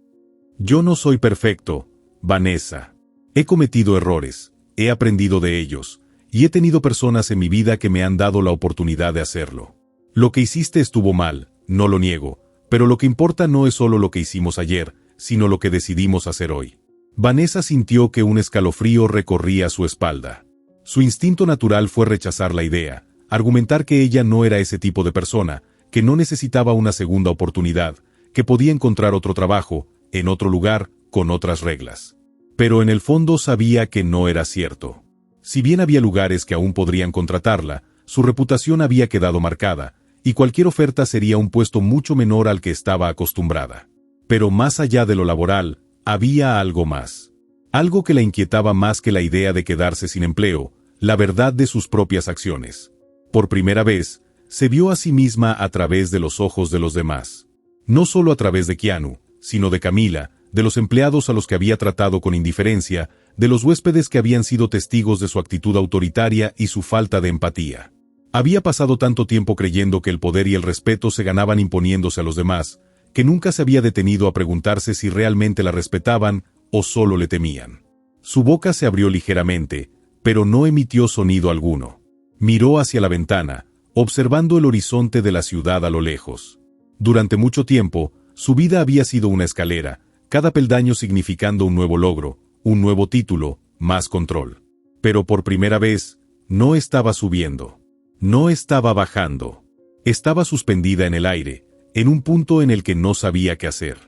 Yo no soy perfecto, Vanessa. He cometido errores, he aprendido de ellos, y he tenido personas en mi vida que me han dado la oportunidad de hacerlo. Lo que hiciste estuvo mal, no lo niego, pero lo que importa no es solo lo que hicimos ayer, sino lo que decidimos hacer hoy. Vanessa sintió que un escalofrío recorría su espalda. Su instinto natural fue rechazar la idea, argumentar que ella no era ese tipo de persona, que no necesitaba una segunda oportunidad, que podía encontrar otro trabajo, en otro lugar, con otras reglas. Pero en el fondo sabía que no era cierto. Si bien había lugares que aún podrían contratarla, su reputación había quedado marcada, y cualquier oferta sería un puesto mucho menor al que estaba acostumbrada. Pero más allá de lo laboral, había algo más. Algo que la inquietaba más que la idea de quedarse sin empleo, la verdad de sus propias acciones. Por primera vez, se vio a sí misma a través de los ojos de los demás. No solo a través de Keanu, sino de Camila, de los empleados a los que había tratado con indiferencia, de los huéspedes que habían sido testigos de su actitud autoritaria y su falta de empatía. Había pasado tanto tiempo creyendo que el poder y el respeto se ganaban imponiéndose a los demás, que nunca se había detenido a preguntarse si realmente la respetaban o solo le temían. Su boca se abrió ligeramente, pero no emitió sonido alguno. Miró hacia la ventana, observando el horizonte de la ciudad a lo lejos. Durante mucho tiempo, su vida había sido una escalera, cada peldaño significando un nuevo logro, un nuevo título, más control. Pero por primera vez, no estaba subiendo. No estaba bajando. Estaba suspendida en el aire, en un punto en el que no sabía qué hacer.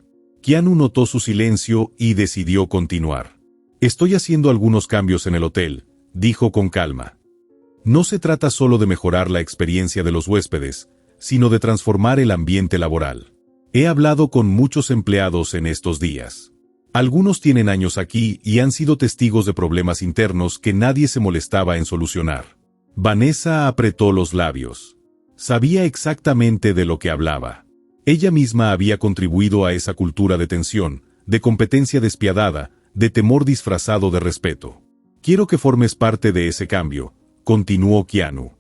Keanu notó su silencio y decidió continuar. Estoy haciendo algunos cambios en el hotel, dijo con calma. No se trata solo de mejorar la experiencia de los huéspedes, sino de transformar el ambiente laboral. He hablado con muchos empleados en estos días. Algunos tienen años aquí y han sido testigos de problemas internos que nadie se molestaba en solucionar. Vanessa apretó los labios. Sabía exactamente de lo que hablaba. Ella misma había contribuido a esa cultura de tensión, de competencia despiadada, de temor disfrazado de respeto. Quiero que formes parte de ese cambio, continuó Keanu.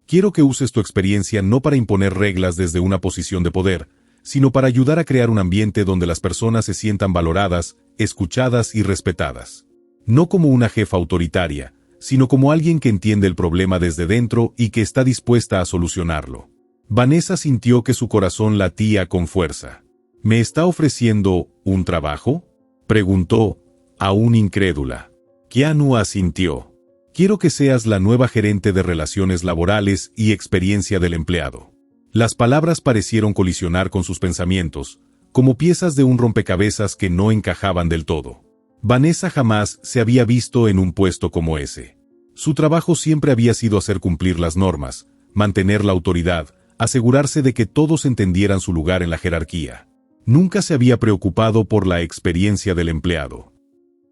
Quiero que uses tu experiencia no para imponer reglas desde una posición de poder, sino para ayudar a crear un ambiente donde las personas se sientan valoradas, escuchadas y respetadas. No como una jefa autoritaria, sino como alguien que entiende el problema desde dentro y que está dispuesta a solucionarlo. Vanessa sintió que su corazón latía con fuerza. ¿Me está ofreciendo un trabajo?, preguntó, aún incrédula. Keanu asintió. Quiero que seas la nueva gerente de relaciones laborales y experiencia del empleado. Las palabras parecieron colisionar con sus pensamientos, como piezas de un rompecabezas que no encajaban del todo. Vanessa jamás se había visto en un puesto como ese. Su trabajo siempre había sido hacer cumplir las normas, mantener la autoridad, asegurarse de que todos entendieran su lugar en la jerarquía. Nunca se había preocupado por la experiencia del empleado.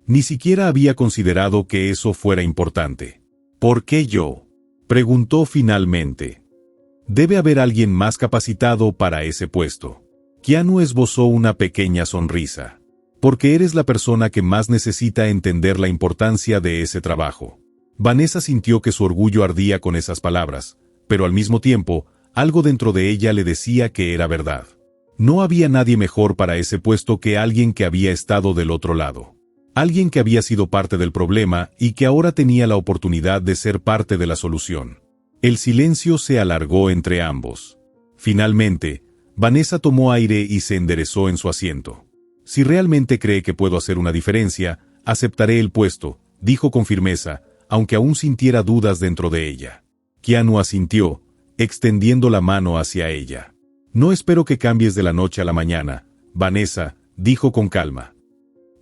Ni siquiera había considerado que eso fuera importante. ¿Por qué yo?, preguntó finalmente. Debe haber alguien más capacitado para ese puesto. Keanu esbozó una pequeña sonrisa. Porque eres la persona que más necesita entender la importancia de ese trabajo. Vanessa sintió que su orgullo ardía con esas palabras, pero al mismo tiempo, algo dentro de ella le decía que era verdad. No había nadie mejor para ese puesto que alguien que había estado del otro lado. Alguien que había sido parte del problema y que ahora tenía la oportunidad de ser parte de la solución. El silencio se alargó entre ambos. Finalmente, Vanessa tomó aire y se enderezó en su asiento. Si realmente cree que puedo hacer una diferencia, aceptaré el puesto, dijo con firmeza, aunque aún sintiera dudas dentro de ella. Keanu asintió, extendiendo la mano hacia ella. No espero que cambies de la noche a la mañana, Vanessa, dijo con calma.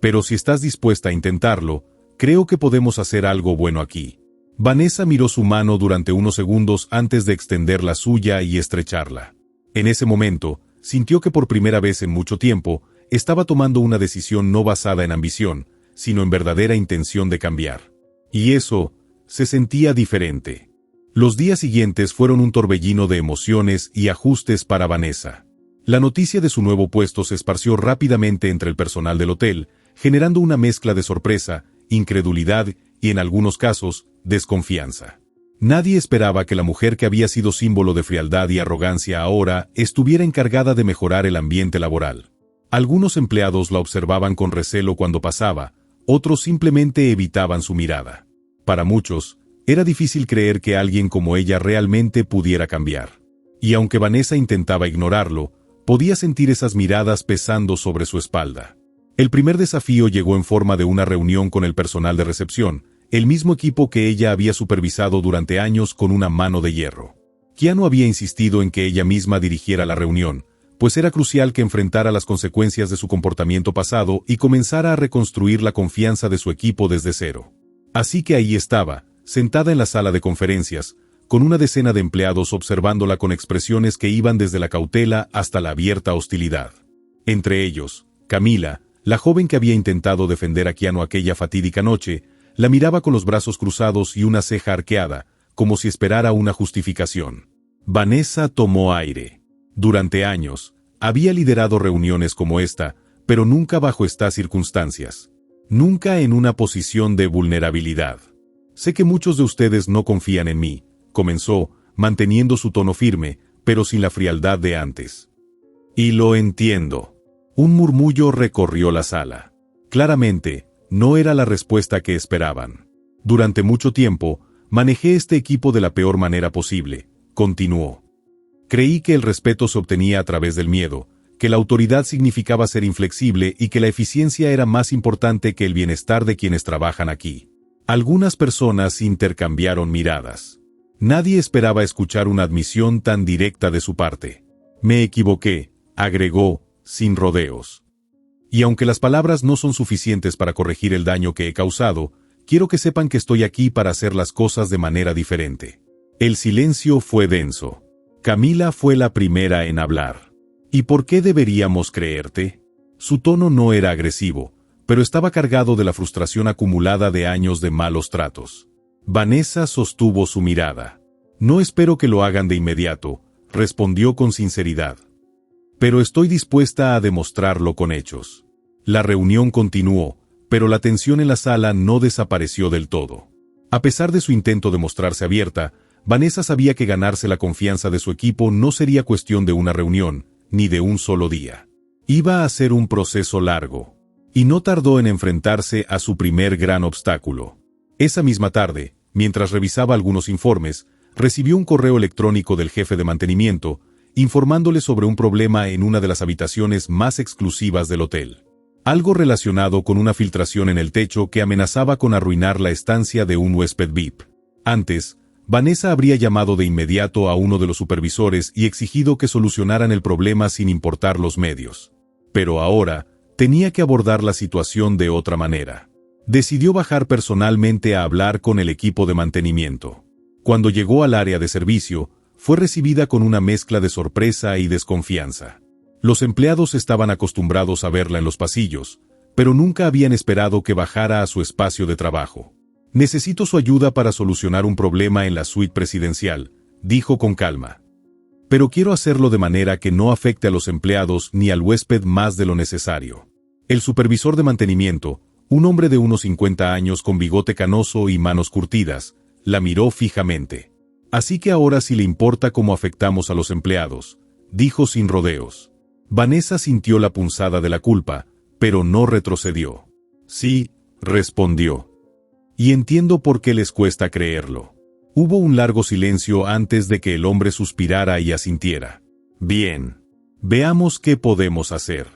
Pero si estás dispuesta a intentarlo, creo que podemos hacer algo bueno aquí. Vanessa miró su mano durante unos segundos antes de extender la suya y estrecharla. En ese momento, sintió que por primera vez en mucho tiempo, estaba tomando una decisión no basada en ambición, sino en verdadera intención de cambiar. Y eso se sentía diferente. Los días siguientes fueron un torbellino de emociones y ajustes para Vanessa. La noticia de su nuevo puesto se esparció rápidamente entre el personal del hotel, generando una mezcla de sorpresa, incredulidad y, en algunos casos, desconfianza. Nadie esperaba que la mujer que había sido símbolo de frialdad y arrogancia ahora estuviera encargada de mejorar el ambiente laboral. Algunos empleados la observaban con recelo cuando pasaba, otros simplemente evitaban su mirada. Para muchos, era difícil creer que alguien como ella realmente pudiera cambiar. Y aunque Vanessa intentaba ignorarlo, podía sentir esas miradas pesando sobre su espalda. El primer desafío llegó en forma de una reunión con el personal de recepción, el mismo equipo que ella había supervisado durante años con una mano de hierro. Keanu había insistido en que ella misma dirigiera la reunión, pues era crucial que enfrentara las consecuencias de su comportamiento pasado y comenzara a reconstruir la confianza de su equipo desde cero. Así que ahí estaba, sentada en la sala de conferencias, con una decena de empleados observándola con expresiones que iban desde la cautela hasta la abierta hostilidad. Entre ellos, Camila, la joven que había intentado defender a Keanu aquella fatídica noche, la miraba con los brazos cruzados y una ceja arqueada, como si esperara una justificación. Vanessa tomó aire. Durante años, había liderado reuniones como esta, pero nunca bajo estas circunstancias. Nunca en una posición de vulnerabilidad. Sé que muchos de ustedes no confían en mí, comenzó, manteniendo su tono firme, pero sin la frialdad de antes. Y lo entiendo. Un murmullo recorrió la sala. Claramente, no era la respuesta que esperaban. Durante mucho tiempo, manejé este equipo de la peor manera posible, continuó. Creí que el respeto se obtenía a través del miedo, que la autoridad significaba ser inflexible y que la eficiencia era más importante que el bienestar de quienes trabajan aquí. Algunas personas intercambiaron miradas. Nadie esperaba escuchar una admisión tan directa de su parte. Me equivoqué, agregó, sin rodeos. Y aunque las palabras no son suficientes para corregir el daño que he causado, quiero que sepan que estoy aquí para hacer las cosas de manera diferente. El silencio fue denso. Camila fue la primera en hablar. ¿Y por qué deberíamos creerte? Su tono no era agresivo, pero estaba cargado de la frustración acumulada de años de malos tratos. Vanessa sostuvo su mirada. No espero que lo hagan de inmediato, respondió con sinceridad. Pero estoy dispuesta a demostrarlo con hechos. La reunión continuó, pero la tensión en la sala no desapareció del todo. A pesar de su intento de mostrarse abierta, Vanessa sabía que ganarse la confianza de su equipo no sería cuestión de una reunión, ni de un solo día. Iba a ser un proceso largo. Y no tardó en enfrentarse a su primer gran obstáculo. Esa misma tarde, mientras revisaba algunos informes, recibió un correo electrónico del jefe de mantenimiento, informándole sobre un problema en una de las habitaciones más exclusivas del hotel. Algo relacionado con una filtración en el techo que amenazaba con arruinar la estancia de un huésped VIP. Antes, Vanessa habría llamado de inmediato a uno de los supervisores y exigido que solucionaran el problema sin importar los medios. Pero ahora, tenía que abordar la situación de otra manera. Decidió bajar personalmente a hablar con el equipo de mantenimiento. Cuando llegó al área de servicio, fue recibida con una mezcla de sorpresa y desconfianza. Los empleados estaban acostumbrados a verla en los pasillos, pero nunca habían esperado que bajara a su espacio de trabajo. Necesito su ayuda para solucionar un problema en la suite presidencial, dijo con calma. Pero quiero hacerlo de manera que no afecte a los empleados ni al huésped más de lo necesario. El supervisor de mantenimiento, un hombre de unos 50 años con bigote canoso y manos curtidas, la miró fijamente. Así que ahora sí le importa cómo afectamos a los empleados, dijo sin rodeos. Vanessa sintió la punzada de la culpa, pero no retrocedió. Sí, respondió. Y entiendo por qué les cuesta creerlo. Hubo un largo silencio antes de que el hombre suspirara y asintiera. Bien. Veamos qué podemos hacer.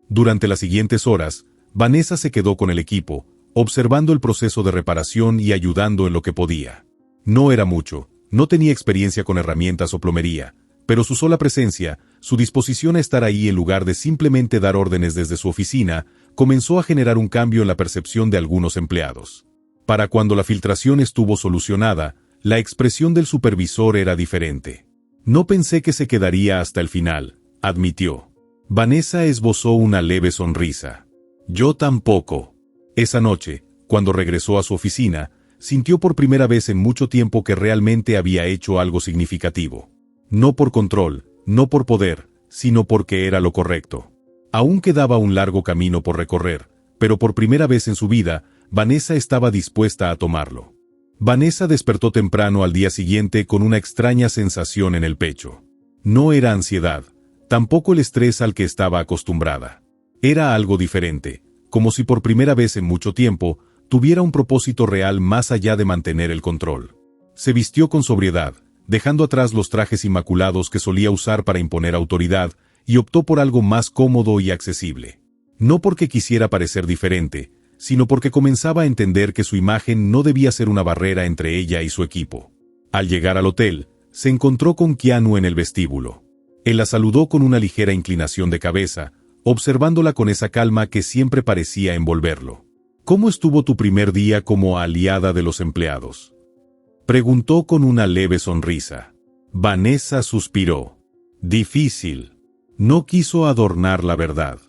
Durante las siguientes horas, Vanessa se quedó con el equipo, observando el proceso de reparación y ayudando en lo que podía. No era mucho, no tenía experiencia con herramientas o plomería, pero su sola presencia, su disposición a estar ahí en lugar de simplemente dar órdenes desde su oficina, comenzó a generar un cambio en la percepción de algunos empleados. Para cuando la filtración estuvo solucionada, la expresión del supervisor era diferente. No pensé que se quedaría hasta el final, admitió. Vanessa esbozó una leve sonrisa. Yo tampoco. Esa noche, cuando regresó a su oficina, sintió por primera vez en mucho tiempo que realmente había hecho algo significativo. No por control, no por poder, sino porque era lo correcto. Aún quedaba un largo camino por recorrer, pero por primera vez en su vida, Vanessa estaba dispuesta a tomarlo. Vanessa despertó temprano al día siguiente con una extraña sensación en el pecho. No era ansiedad, tampoco el estrés al que estaba acostumbrada. Era algo diferente, como si por primera vez en mucho tiempo tuviera un propósito real más allá de mantener el control. Se vistió con sobriedad, dejando atrás los trajes inmaculados que solía usar para imponer autoridad, y optó por algo más cómodo y accesible. No porque quisiera parecer diferente, sino porque comenzaba a entender que su imagen no debía ser una barrera entre ella y su equipo. Al llegar al hotel, se encontró con Keanu en el vestíbulo. Él la saludó con una ligera inclinación de cabeza, observándola con esa calma que siempre parecía envolverlo. ¿Cómo estuvo tu primer día como aliada de los empleados?, preguntó con una leve sonrisa. Vanessa suspiró. Difícil. No quiso adornar la verdad.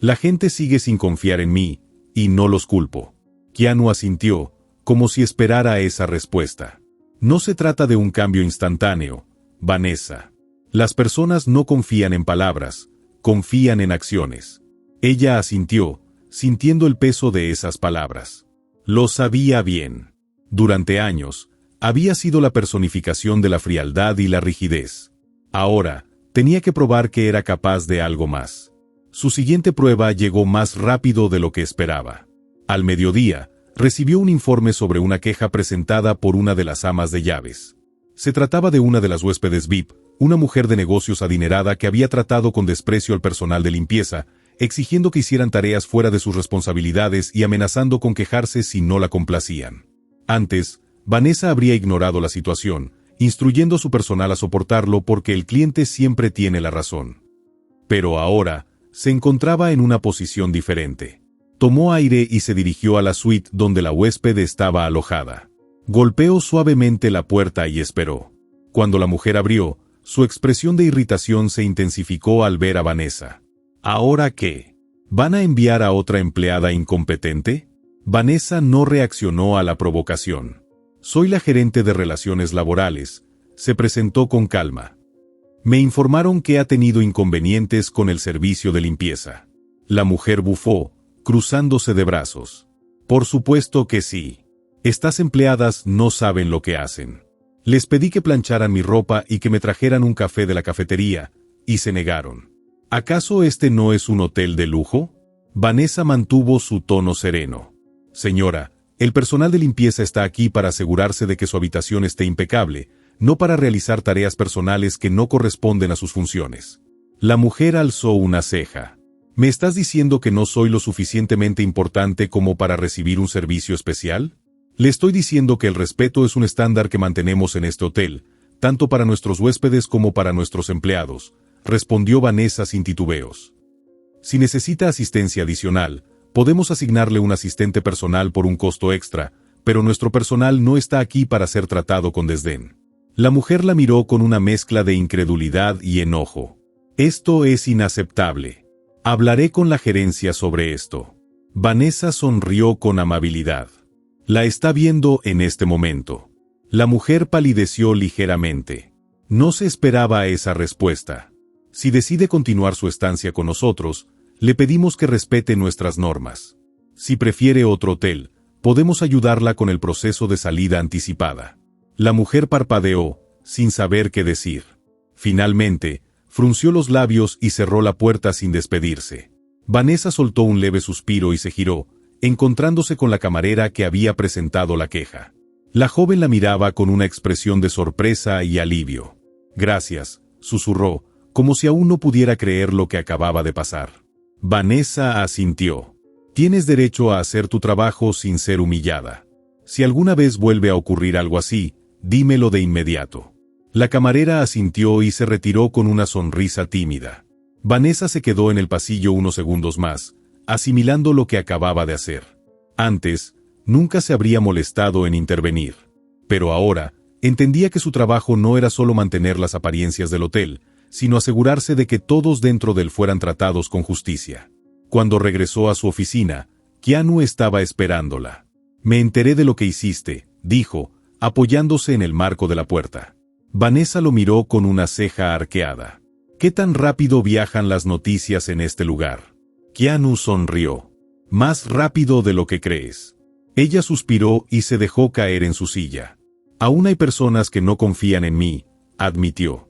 La gente sigue sin confiar en mí, y no los culpo. Keanu asintió, como si esperara esa respuesta. No se trata de un cambio instantáneo, Vanessa. Las personas no confían en palabras, confían en acciones. Ella asintió, sintiendo el peso de esas palabras. Lo sabía bien. Durante años, había sido la personificación de la frialdad y la rigidez. Ahora, tenía que probar que era capaz de algo más. Su siguiente prueba llegó más rápido de lo que esperaba. Al mediodía, recibió un informe sobre una queja presentada por una de las amas de llaves. Se trataba de una de las huéspedes VIP, una mujer de negocios adinerada que había tratado con desprecio al personal de limpieza, exigiendo que hicieran tareas fuera de sus responsabilidades y amenazando con quejarse si no la complacían. Antes, Vanessa habría ignorado la situación, instruyendo a su personal a soportarlo porque el cliente siempre tiene la razón. Pero ahora, se encontraba en una posición diferente. Tomó aire y se dirigió a la suite donde la huésped estaba alojada. Golpeó suavemente la puerta y esperó. Cuando la mujer abrió, su expresión de irritación se intensificó al ver a Vanessa. ¿Ahora qué? ¿Van a enviar a otra empleada incompetente? Vanessa no reaccionó a la provocación. Soy la gerente de relaciones laborales, se presentó con calma. Me informaron que ha tenido inconvenientes con el servicio de limpieza. La mujer bufó, cruzándose de brazos. Por supuesto que sí. Estas empleadas no saben lo que hacen. Les pedí que plancharan mi ropa y que me trajeran un café de la cafetería, y se negaron. ¿Acaso este no es un hotel de lujo? Vanessa mantuvo su tono sereno. Señora, el personal de limpieza está aquí para asegurarse de que su habitación esté impecable, no para realizar tareas personales que no corresponden a sus funciones. La mujer alzó una ceja. ¿Me estás diciendo que no soy lo suficientemente importante como para recibir un servicio especial? Le estoy diciendo que el respeto es un estándar que mantenemos en este hotel, tanto para nuestros huéspedes como para nuestros empleados, respondió Vanessa sin titubeos. Si necesita asistencia adicional, podemos asignarle un asistente personal por un costo extra, pero nuestro personal no está aquí para ser tratado con desdén. La mujer la miró con una mezcla de incredulidad y enojo. Esto es inaceptable. Hablaré con la gerencia sobre esto. Vanessa sonrió con amabilidad. La está viendo en este momento. La mujer palideció ligeramente. No se esperaba esa respuesta. Si decide continuar su estancia con nosotros, le pedimos que respete nuestras normas. Si prefiere otro hotel, podemos ayudarla con el proceso de salida anticipada. La mujer parpadeó, sin saber qué decir. Finalmente, frunció los labios y cerró la puerta sin despedirse. Vanessa soltó un leve suspiro y se giró, encontrándose con la camarera que había presentado la queja. La joven la miraba con una expresión de sorpresa y alivio. Gracias, susurró, como si aún no pudiera creer lo que acababa de pasar. Vanessa asintió. Tienes derecho a hacer tu trabajo sin ser humillada. Si alguna vez vuelve a ocurrir algo así, dímelo de inmediato. La camarera asintió y se retiró con una sonrisa tímida. Vanessa se quedó en el pasillo unos segundos más, asimilando lo que acababa de hacer. Antes, nunca se habría molestado en intervenir. Pero ahora, entendía que su trabajo no era solo mantener las apariencias del hotel, sino asegurarse de que todos dentro de él fueran tratados con justicia. Cuando regresó a su oficina, Keanu estaba esperándola. Me enteré de lo que hiciste, dijo, apoyándose en el marco de la puerta. Vanessa lo miró con una ceja arqueada. ¿Qué tan rápido viajan las noticias en este lugar? Keanu sonrió. Más rápido de lo que crees. Ella suspiró y se dejó caer en su silla. Aún hay personas que no confían en mí, admitió.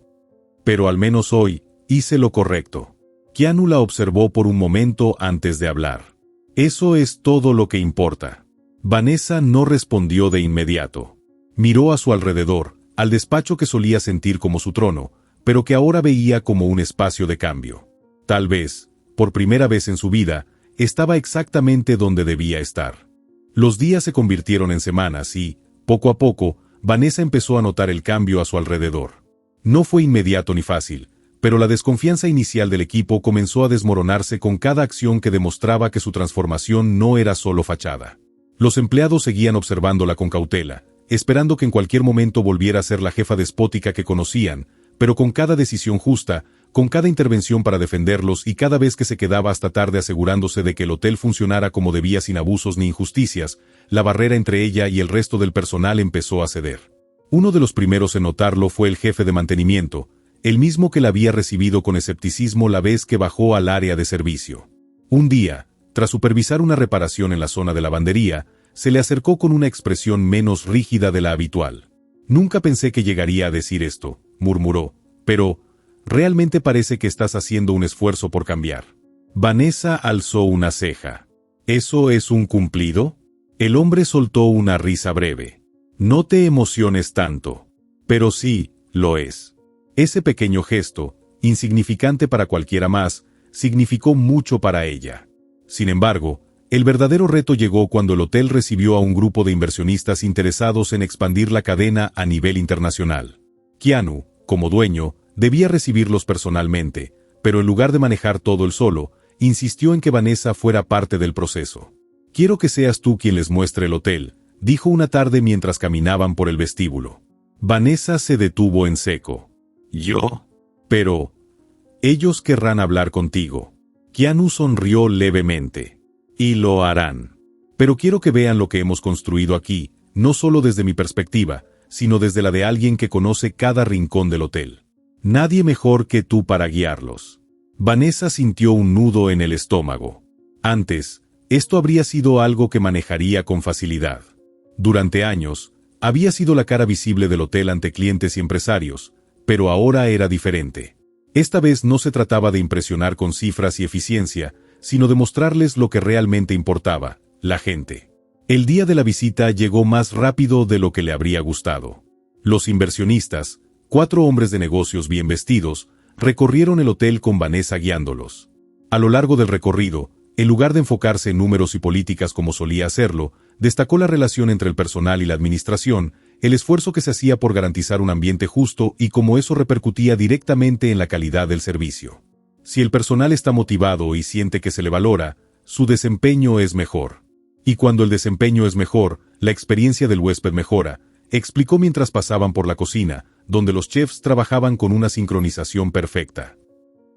Pero al menos hoy, hice lo correcto. Keanu la observó por un momento antes de hablar. Eso es todo lo que importa. Vanessa no respondió de inmediato. Miró a su alrededor, al despacho que solía sentir como su trono, pero que ahora veía como un espacio de cambio. Tal vez, por primera vez en su vida, estaba exactamente donde debía estar. Los días se convirtieron en semanas y, poco a poco, Vanessa empezó a notar el cambio a su alrededor. No fue inmediato ni fácil, pero la desconfianza inicial del equipo comenzó a desmoronarse con cada acción que demostraba que su transformación no era solo fachada. Los empleados seguían observándola con cautela, esperando que en cualquier momento volviera a ser la jefa despótica que conocían, pero con cada decisión justa, con cada intervención para defenderlos y cada vez que se quedaba hasta tarde asegurándose de que el hotel funcionara como debía sin abusos ni injusticias, la barrera entre ella y el resto del personal empezó a ceder. Uno de los primeros en notarlo fue el jefe de mantenimiento, el mismo que la había recibido con escepticismo la vez que bajó al área de servicio. Un día, tras supervisar una reparación en la zona de lavandería, se le acercó con una expresión menos rígida de la habitual. «Nunca pensé que llegaría a decir esto», murmuró, «pero realmente parece que estás haciendo un esfuerzo por cambiar». Vanessa alzó una ceja. «¿Eso es un cumplido?» El hombre soltó una risa breve. «No te emociones tanto». «Pero sí, lo es». Ese pequeño gesto, insignificante para cualquiera más, significó mucho para ella. Sin embargo, el verdadero reto llegó cuando el hotel recibió a un grupo de inversionistas interesados en expandir la cadena a nivel internacional. Keanu, como dueño, debía recibirlos personalmente, pero en lugar de manejar todo él solo, insistió en que Vanessa fuera parte del proceso. «Quiero que seas tú quien les muestre el hotel», dijo una tarde mientras caminaban por el vestíbulo. Vanessa se detuvo en seco. «¿Yo?» «Pero ellos querrán hablar contigo». Keanu sonrió levemente. «Y lo harán. Pero quiero que vean lo que hemos construido aquí, no solo desde mi perspectiva, sino desde la de alguien que conoce cada rincón del hotel. Nadie mejor que tú para guiarlos». Vanessa sintió un nudo en el estómago. Antes, esto habría sido algo que manejaría con facilidad. Durante años, había sido la cara visible del hotel ante clientes y empresarios, pero ahora era diferente. Esta vez no se trataba de impresionar con cifras y eficiencia, sino de mostrarles lo que realmente importaba, la gente. El día de la visita llegó más rápido de lo que le habría gustado. Los inversionistas, 4 hombres de negocios bien vestidos, recorrieron el hotel con Vanessa guiándolos. A lo largo del recorrido, en lugar de enfocarse en números y políticas como solía hacerlo, destacó la relación entre el personal y la administración, el esfuerzo que se hacía por garantizar un ambiente justo y cómo eso repercutía directamente en la calidad del servicio. Si el personal está motivado y siente que se le valora, su desempeño es mejor. Y cuando el desempeño es mejor, la experiencia del huésped mejora, explicó mientras pasaban por la cocina, donde los chefs trabajaban con una sincronización perfecta.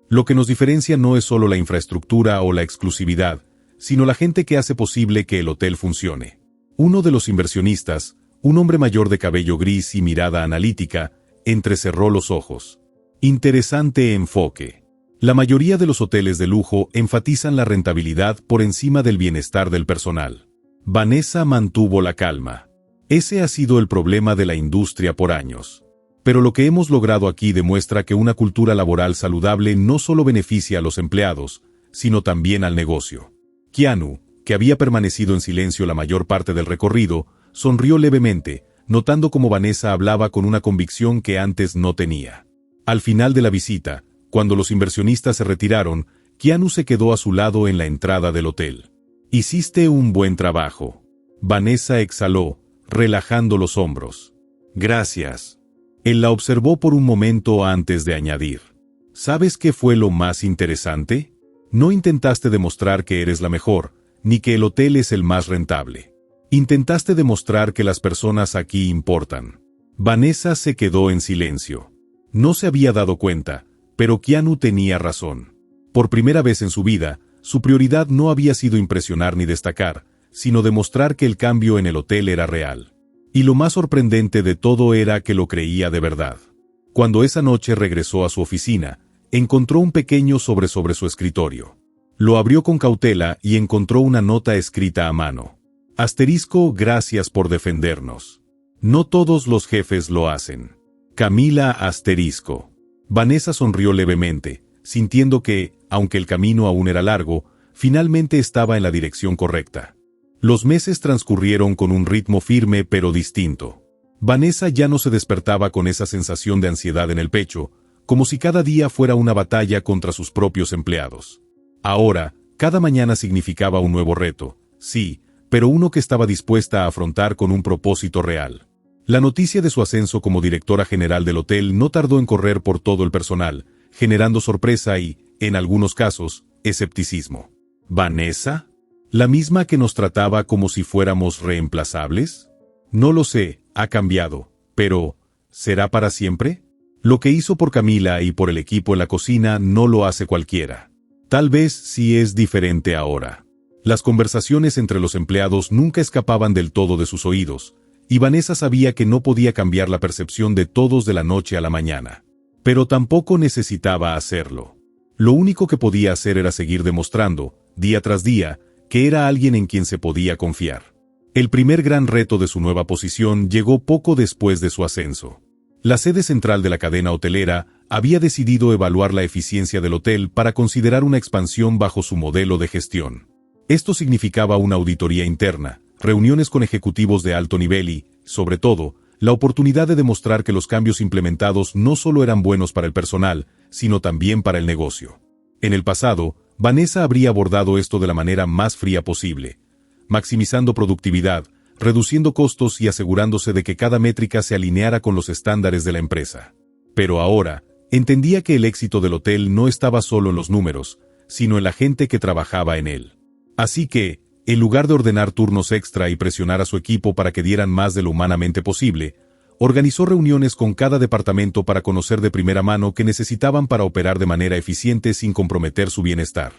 Lo que nos diferencia no es solo la infraestructura o la exclusividad, sino la gente que hace posible que el hotel funcione. Uno de los inversionistas, un hombre mayor de cabello gris y mirada analítica, entrecerró los ojos. Interesante enfoque. La mayoría de los hoteles de lujo enfatizan la rentabilidad por encima del bienestar del personal. Vanessa mantuvo la calma. Ese ha sido el problema de la industria por años. Pero lo que hemos logrado aquí demuestra que una cultura laboral saludable no solo beneficia a los empleados, sino también al negocio. Keanu, que había permanecido en silencio la mayor parte del recorrido, sonrió levemente, notando cómo Vanessa hablaba con una convicción que antes no tenía. Al final de la visita, cuando los inversionistas se retiraron, Keanu se quedó a su lado en la entrada del hotel. «Hiciste un buen trabajo». Vanessa exhaló, relajando los hombros. «Gracias». Él la observó por un momento antes de añadir. ¿Sabes qué fue lo más interesante? No intentaste demostrar que eres la mejor, ni que el hotel es el más rentable. Intentaste demostrar que las personas aquí importan. Vanessa se quedó en silencio. No se había dado cuenta, pero Keanu tenía razón. Por primera vez en su vida, su prioridad no había sido impresionar ni destacar, sino demostrar que el cambio en el hotel era real. Y lo más sorprendente de todo era que lo creía de verdad. Cuando esa noche regresó a su oficina, encontró un pequeño sobre su escritorio. Lo abrió con cautela y encontró una nota escrita a mano. *Gracias por defendernos. No todos los jefes lo hacen. Camila *. Vanessa sonrió levemente, sintiendo que, aunque el camino aún era largo, finalmente estaba en la dirección correcta. Los meses transcurrieron con un ritmo firme pero distinto. Vanessa ya no se despertaba con esa sensación de ansiedad en el pecho, como si cada día fuera una batalla contra sus propios empleados. Ahora, cada mañana significaba un nuevo reto, sí, pero uno que estaba dispuesta a afrontar con un propósito real. La noticia de su ascenso como directora general del hotel no tardó en correr por todo el personal, generando sorpresa y, en algunos casos, escepticismo. ¿Vanessa? ¿La misma que nos trataba como si fuéramos reemplazables? No lo sé, ha cambiado, pero ¿será para siempre? Lo que hizo por Camila y por el equipo en la cocina no lo hace cualquiera. Tal vez sí es diferente ahora. Las conversaciones entre los empleados nunca escapaban del todo de sus oídos, y Vanessa sabía que no podía cambiar la percepción de todos de la noche a la mañana. Pero tampoco necesitaba hacerlo. Lo único que podía hacer era seguir demostrando, día tras día, que era alguien en quien se podía confiar. El primer gran reto de su nueva posición llegó poco después de su ascenso. La sede central de la cadena hotelera había decidido evaluar la eficiencia del hotel para considerar una expansión bajo su modelo de gestión. Esto significaba una auditoría interna, reuniones con ejecutivos de alto nivel y, sobre todo, la oportunidad de demostrar que los cambios implementados no solo eran buenos para el personal, sino también para el negocio. En el pasado, Vanessa habría abordado esto de la manera más fría posible, maximizando productividad, reduciendo costos y asegurándose de que cada métrica se alineara con los estándares de la empresa. Pero ahora, entendía que el éxito del hotel no estaba solo en los números, sino en la gente que trabajaba en él. Así que, en lugar de ordenar turnos extra y presionar a su equipo para que dieran más de lo humanamente posible, organizó reuniones con cada departamento para conocer de primera mano qué necesitaban para operar de manera eficiente sin comprometer su bienestar.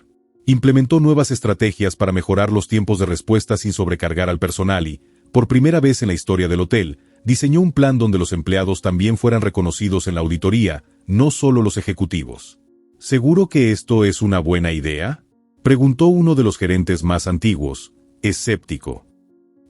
Implementó nuevas estrategias para mejorar los tiempos de respuesta sin sobrecargar al personal y, por primera vez en la historia del hotel, diseñó un plan donde los empleados también fueran reconocidos en la auditoría, no solo los ejecutivos. ¿Seguro que esto es una buena idea?, preguntó uno de los gerentes más antiguos, escéptico.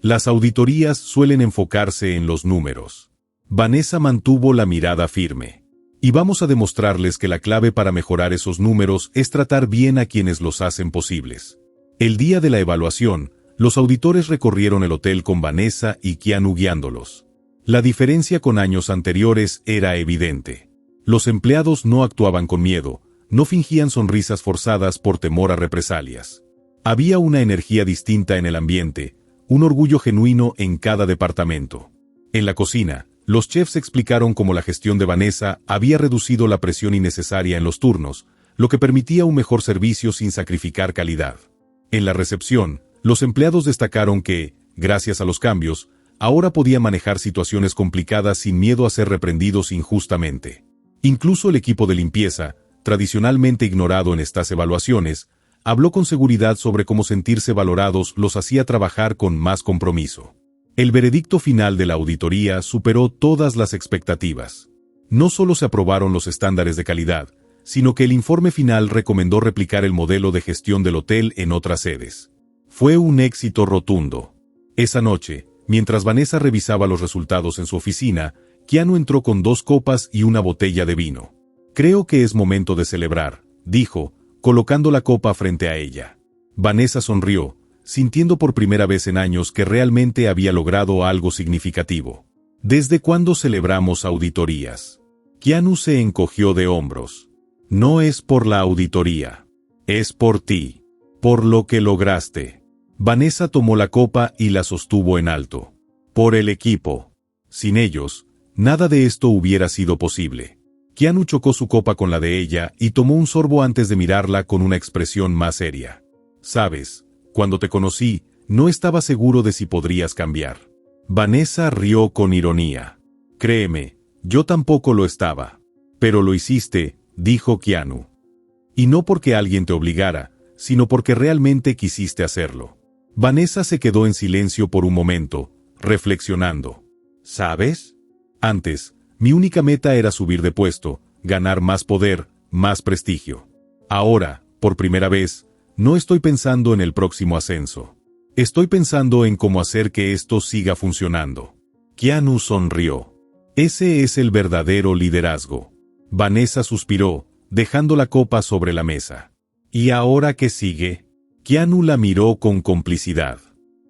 Las auditorías suelen enfocarse en los números. Vanessa mantuvo la mirada firme. Y vamos a demostrarles que la clave para mejorar esos números es tratar bien a quienes los hacen posibles. El día de la evaluación, los auditores recorrieron el hotel con Vanessa y Keanu guiándolos. La diferencia con años anteriores era evidente. Los empleados no actuaban con miedo, no fingían sonrisas forzadas por temor a represalias. Había una energía distinta en el ambiente, un orgullo genuino en cada departamento. En la cocina, los chefs explicaron cómo la gestión de Vanessa había reducido la presión innecesaria en los turnos, lo que permitía un mejor servicio sin sacrificar calidad. En la recepción, los empleados destacaron que, gracias a los cambios, ahora podían manejar situaciones complicadas sin miedo a ser reprendidos injustamente. Incluso el equipo de limpieza, tradicionalmente ignorado en estas evaluaciones, habló con seguridad sobre cómo sentirse valorados los hacía trabajar con más compromiso. El veredicto final de la auditoría superó todas las expectativas. No solo se aprobaron los estándares de calidad, sino que el informe final recomendó replicar el modelo de gestión del hotel en otras sedes. Fue un éxito rotundo. Esa noche, mientras Vanessa revisaba los resultados en su oficina, Keanu entró con 2 copas y una botella de vino. «Creo que es momento de celebrar», dijo, colocando la copa frente a ella. Vanessa sonrió, sintiendo por primera vez en años que realmente había logrado algo significativo. ¿Desde cuándo celebramos auditorías? Keanu se encogió de hombros. No es por la auditoría. Es por ti. Por lo que lograste. Vanessa tomó la copa y la sostuvo en alto. Por el equipo. Sin ellos, nada de esto hubiera sido posible. Keanu chocó su copa con la de ella y tomó un sorbo antes de mirarla con una expresión más seria. «Sabes, cuando te conocí, no estaba seguro de si podrías cambiar». Vanessa rió con ironía. «Créeme, yo tampoco lo estaba. Pero lo hiciste», dijo Keanu. «Y no porque alguien te obligara, sino porque realmente quisiste hacerlo. Vanessa se quedó en silencio por un momento, reflexionando. ¿Sabes? Antes, mi única meta era subir de puesto, ganar más poder, más prestigio. Ahora, por primera vez, no estoy pensando en el próximo ascenso. Estoy pensando en cómo hacer que esto siga funcionando. Keanu sonrió. Ese es el verdadero liderazgo. Vanessa suspiró, dejando la copa sobre la mesa. ¿Y ahora qué sigue? Keanu la miró con complicidad.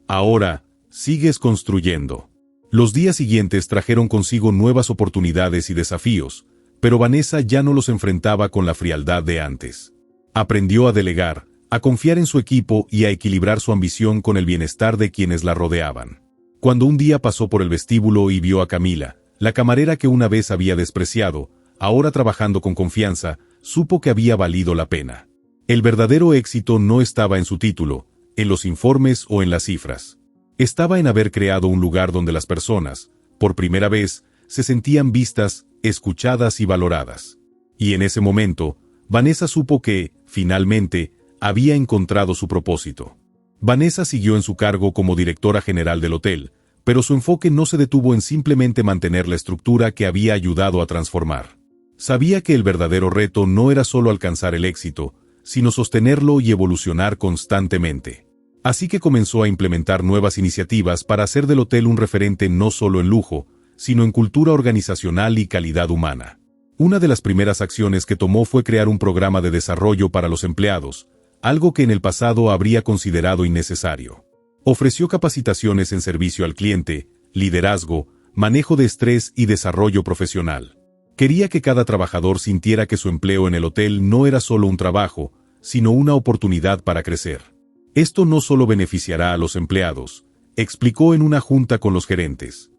Ahora, sigues construyendo. Los días siguientes trajeron consigo nuevas oportunidades y desafíos, pero Vanessa ya no los enfrentaba con la frialdad de antes. Aprendió a delegar, a confiar en su equipo y a equilibrar su ambición con el bienestar de quienes la rodeaban. Cuando un día pasó por el vestíbulo y vio a Camila, la camarera que una vez había despreciado, ahora trabajando con confianza, supo que había valido la pena. El verdadero éxito no estaba en su título, en los informes o en las cifras. Estaba en haber creado un lugar donde las personas, por primera vez, se sentían vistas, escuchadas y valoradas. Y en ese momento, Vanessa supo que, finalmente, había encontrado su propósito. Vanessa siguió en su cargo como directora general del hotel, pero su enfoque no se detuvo en simplemente mantener la estructura que había ayudado a transformar. Sabía que el verdadero reto no era solo alcanzar el éxito, sino sostenerlo y evolucionar constantemente. Así que comenzó a implementar nuevas iniciativas para hacer del hotel un referente no solo en lujo, sino en cultura organizacional y calidad humana. Una de las primeras acciones que tomó fue crear un programa de desarrollo para los empleados, algo que en el pasado habría considerado innecesario. Ofreció capacitaciones en servicio al cliente, liderazgo, manejo de estrés y desarrollo profesional. Quería que cada trabajador sintiera que su empleo en el hotel no era solo un trabajo, sino una oportunidad para crecer. Esto no solo beneficiará a los empleados, explicó en una junta con los gerentes.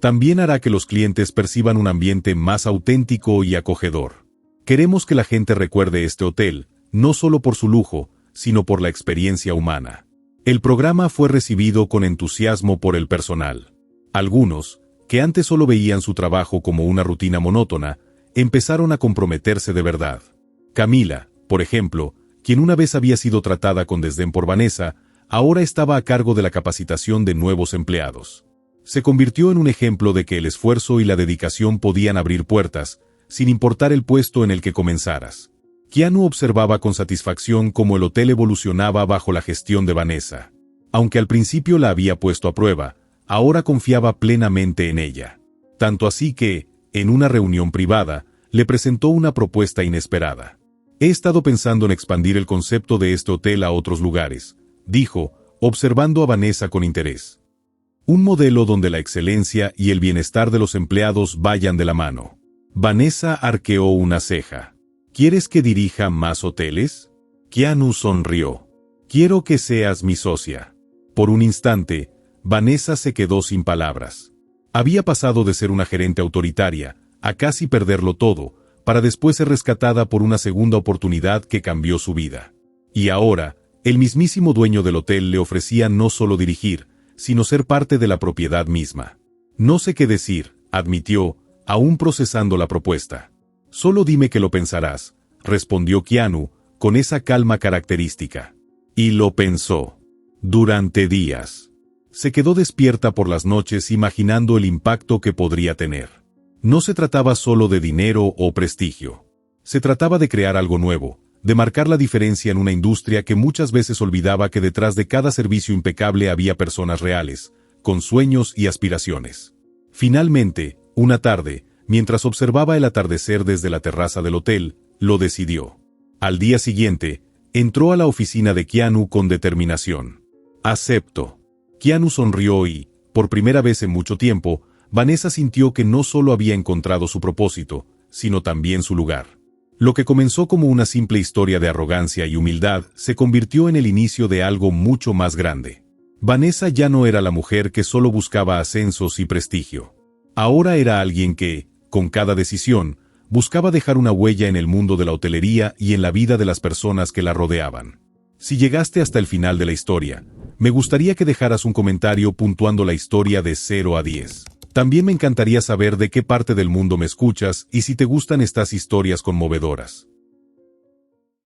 También hará que los clientes perciban un ambiente más auténtico y acogedor. Queremos que la gente recuerde este hotel, no solo por su lujo, sino por la experiencia humana. El programa fue recibido con entusiasmo por el personal. Algunos, que antes solo veían su trabajo como una rutina monótona, empezaron a comprometerse de verdad. Camila, por ejemplo, quien una vez había sido tratada con desdén por Vanessa, ahora estaba a cargo de la capacitación de nuevos empleados. Se convirtió en un ejemplo de que el esfuerzo y la dedicación podían abrir puertas, sin importar el puesto en el que comenzaras. Keanu observaba con satisfacción cómo el hotel evolucionaba bajo la gestión de Vanessa. Aunque al principio la había puesto a prueba, ahora confiaba plenamente en ella. Tanto así que, en una reunión privada, le presentó una propuesta inesperada. He estado pensando en expandir el concepto de este hotel a otros lugares, dijo, observando a Vanessa con interés. Un modelo donde la excelencia y el bienestar de los empleados vayan de la mano. Vanessa arqueó una ceja. ¿Quieres que dirija más hoteles? Keanu sonrió. Quiero que seas mi socia. Por un instante, Vanessa se quedó sin palabras. Había pasado de ser una gerente autoritaria a casi perderlo todo, para después ser rescatada por una segunda oportunidad que cambió su vida. Y ahora, el mismísimo dueño del hotel le ofrecía no solo dirigir, sino ser parte de la propiedad misma. No sé qué decir, admitió, aún procesando la propuesta. Solo dime que lo pensarás, respondió Keanu, con esa calma característica. Y lo pensó. Durante días. Se quedó despierta por las noches imaginando el impacto que podría tener. No se trataba solo de dinero o prestigio. Se trataba de crear algo nuevo, de marcar la diferencia en una industria que muchas veces olvidaba que detrás de cada servicio impecable había personas reales, con sueños y aspiraciones. Finalmente, una tarde, mientras observaba el atardecer desde la terraza del hotel, lo decidió. Al día siguiente, entró a la oficina de Keanu con determinación. Acepto. Keanu sonrió y, por primera vez en mucho tiempo, Vanessa sintió que no solo había encontrado su propósito, sino también su lugar. Lo que comenzó como una simple historia de arrogancia y humildad se convirtió en el inicio de algo mucho más grande. Vanessa ya no era la mujer que solo buscaba ascensos y prestigio. Ahora era alguien que, con cada decisión, buscaba dejar una huella en el mundo de la hotelería y en la vida de las personas que la rodeaban. Si llegaste hasta el final de la historia, me gustaría que dejaras un comentario puntuando la historia de 0 a 10. También me encantaría saber de qué parte del mundo me escuchas y si te gustan estas historias conmovedoras.